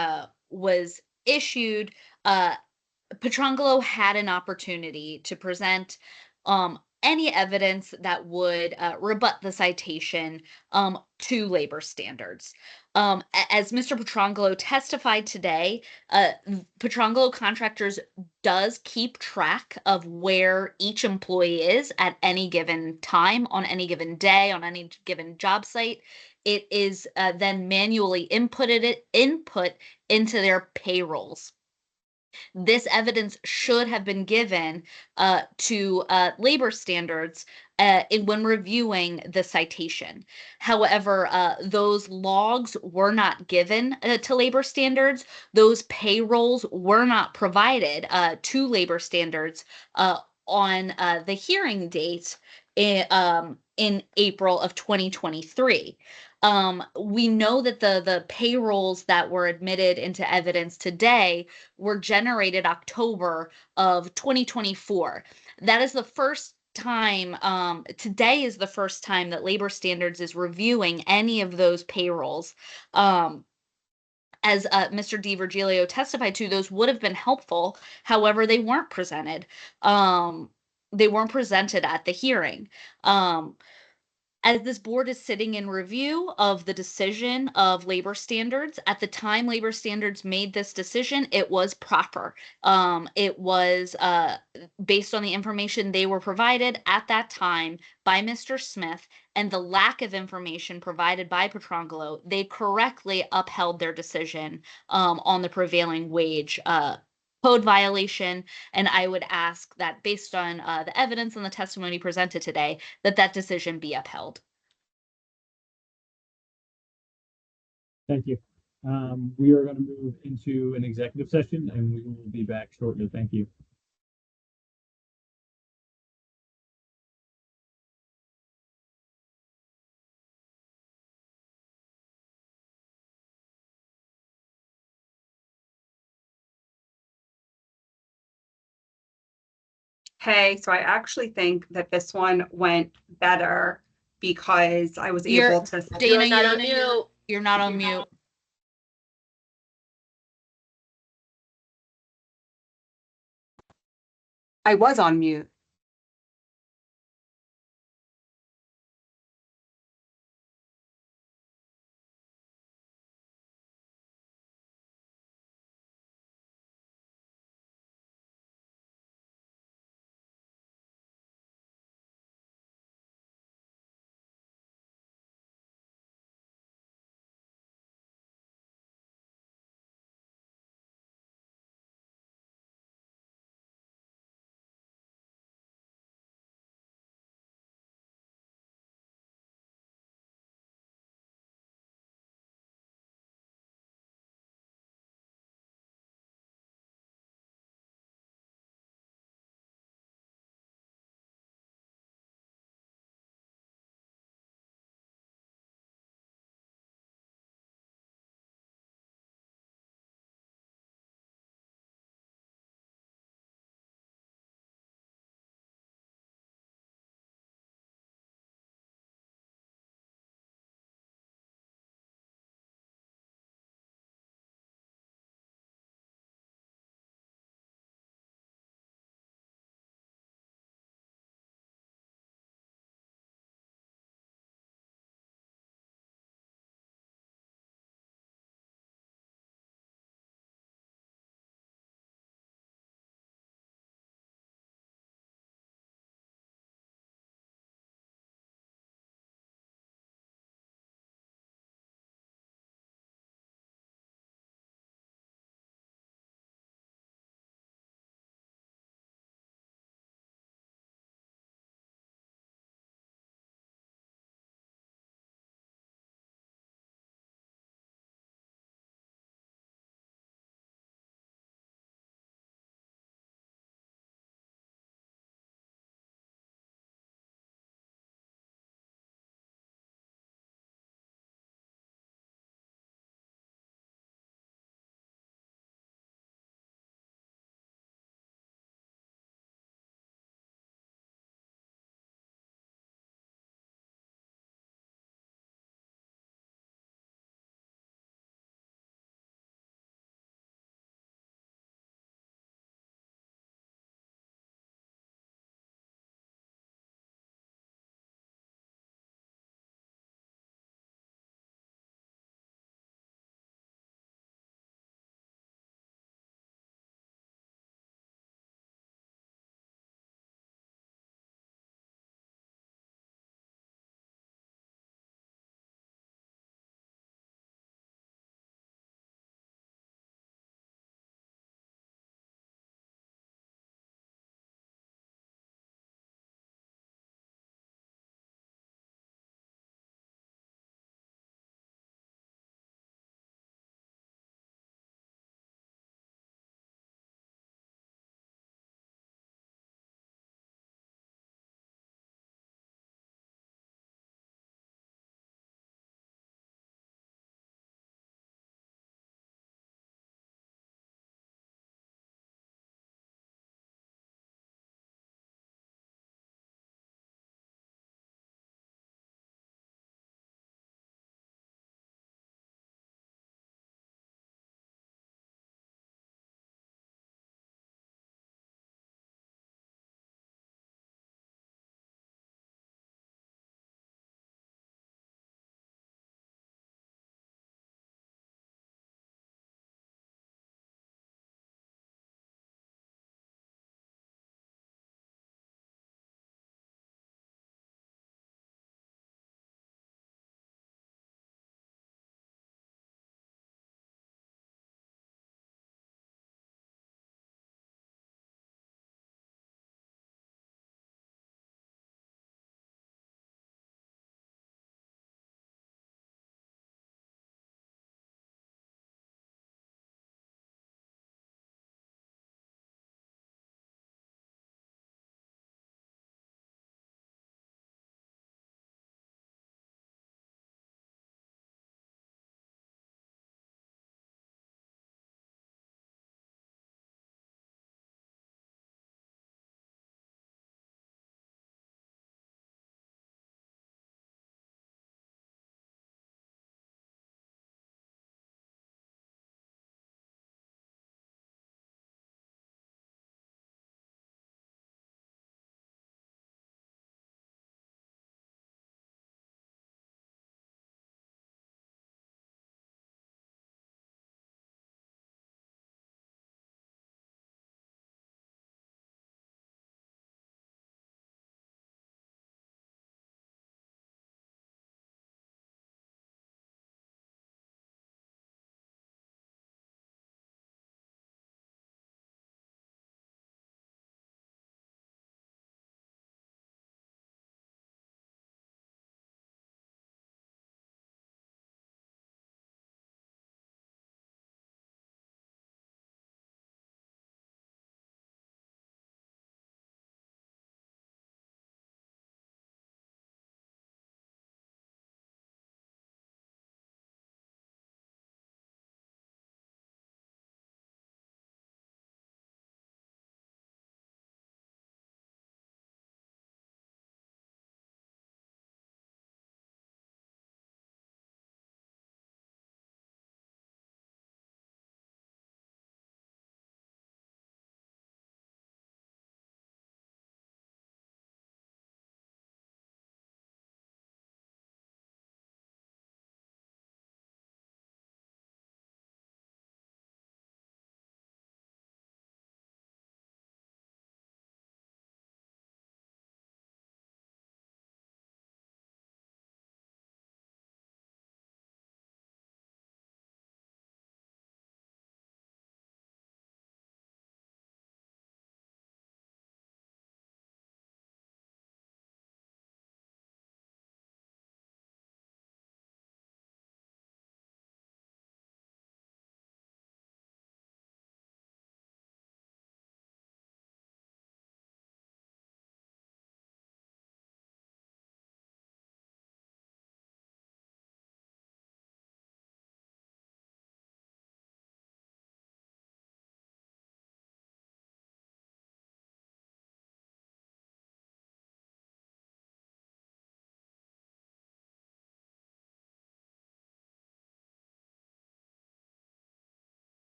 Speaker 1: was issued, Petrangelo had an opportunity to present any evidence that would rebut the citation to labor standards. As Mr. Petrangelo testified today, Petrangelo Contractors does keep track of where each employee is at any given time, on any given day, on any given job site. It is then manually input into their payrolls. This evidence should have been given to labor standards when reviewing the citation. However, those logs were not given to labor standards. Those payrolls were not provided to labor standards on the hearing date in April of 2023. We know that the payrolls that were admitted into evidence today were generated October of 2024. That is the first time, today is the first time that labor standards is reviewing any of those payrolls. As Mr. DiVirgilio testified to, those would have been helpful. However, they weren't presented. They weren't presented at the hearing. As this board is sitting in review of the decision of labor standards, at the time labor standards made this decision, it was proper. It was based on the information they were provided at that time by Mr. Smith and the lack of information provided by Petrangelo. They correctly upheld their decision on the prevailing wage code violation, and I would ask that based on the evidence and the testimony presented today, that decision be upheld.
Speaker 2: Thank you. We are going to move into an executive session, and we will be back shortly. Thank you.
Speaker 3: Hey, so I actually think that this one went better because I was able to.
Speaker 1: Dana, you're on mute. You're not on mute.
Speaker 3: I was on mute.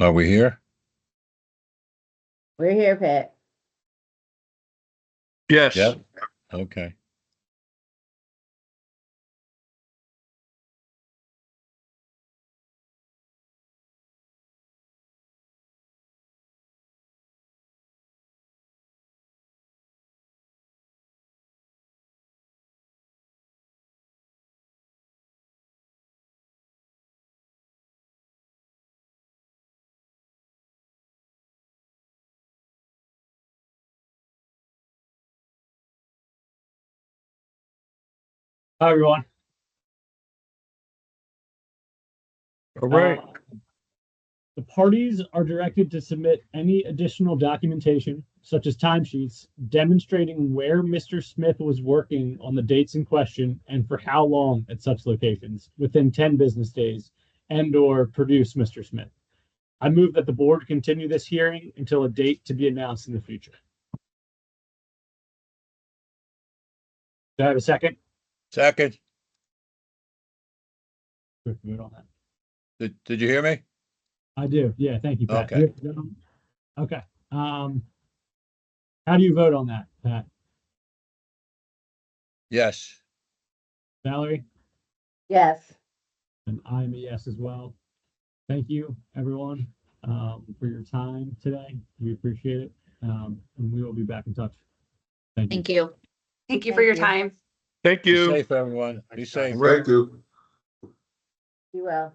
Speaker 8: Are we here?
Speaker 9: We're here, Pat.
Speaker 7: Yes.
Speaker 8: Yep. Okay.
Speaker 2: Hi, everyone.
Speaker 7: All right.
Speaker 2: The parties are directed to submit any additional documentation, such as timesheets, demonstrating where Mr. Smith was working on the dates in question and for how long at such locations within 10 business days, and/or produce Mr. Smith. I move that the board continue this hearing until a date to be announced in the future. Do I have a second?
Speaker 8: Second.
Speaker 2: Quick vote on that.
Speaker 8: Did you hear me?
Speaker 2: I do. Yeah, thank you, Pat.
Speaker 8: Okay.
Speaker 2: Okay. How do you vote on that, Pat?
Speaker 8: Yes.
Speaker 2: Valerie?
Speaker 9: Yes.
Speaker 2: And I'm a yes as well. Thank you, everyone, for your time today. We appreciate it. And we will be back in touch. Thank you.
Speaker 1: Thank you.
Speaker 3: Thank you for
Speaker 9: Thank
Speaker 3: your
Speaker 9: you.
Speaker 3: time.
Speaker 7: Thank
Speaker 8: Be
Speaker 7: you.
Speaker 8: safe, everyone. Be safe.
Speaker 4: Right.
Speaker 6: Thank you.
Speaker 9: You will.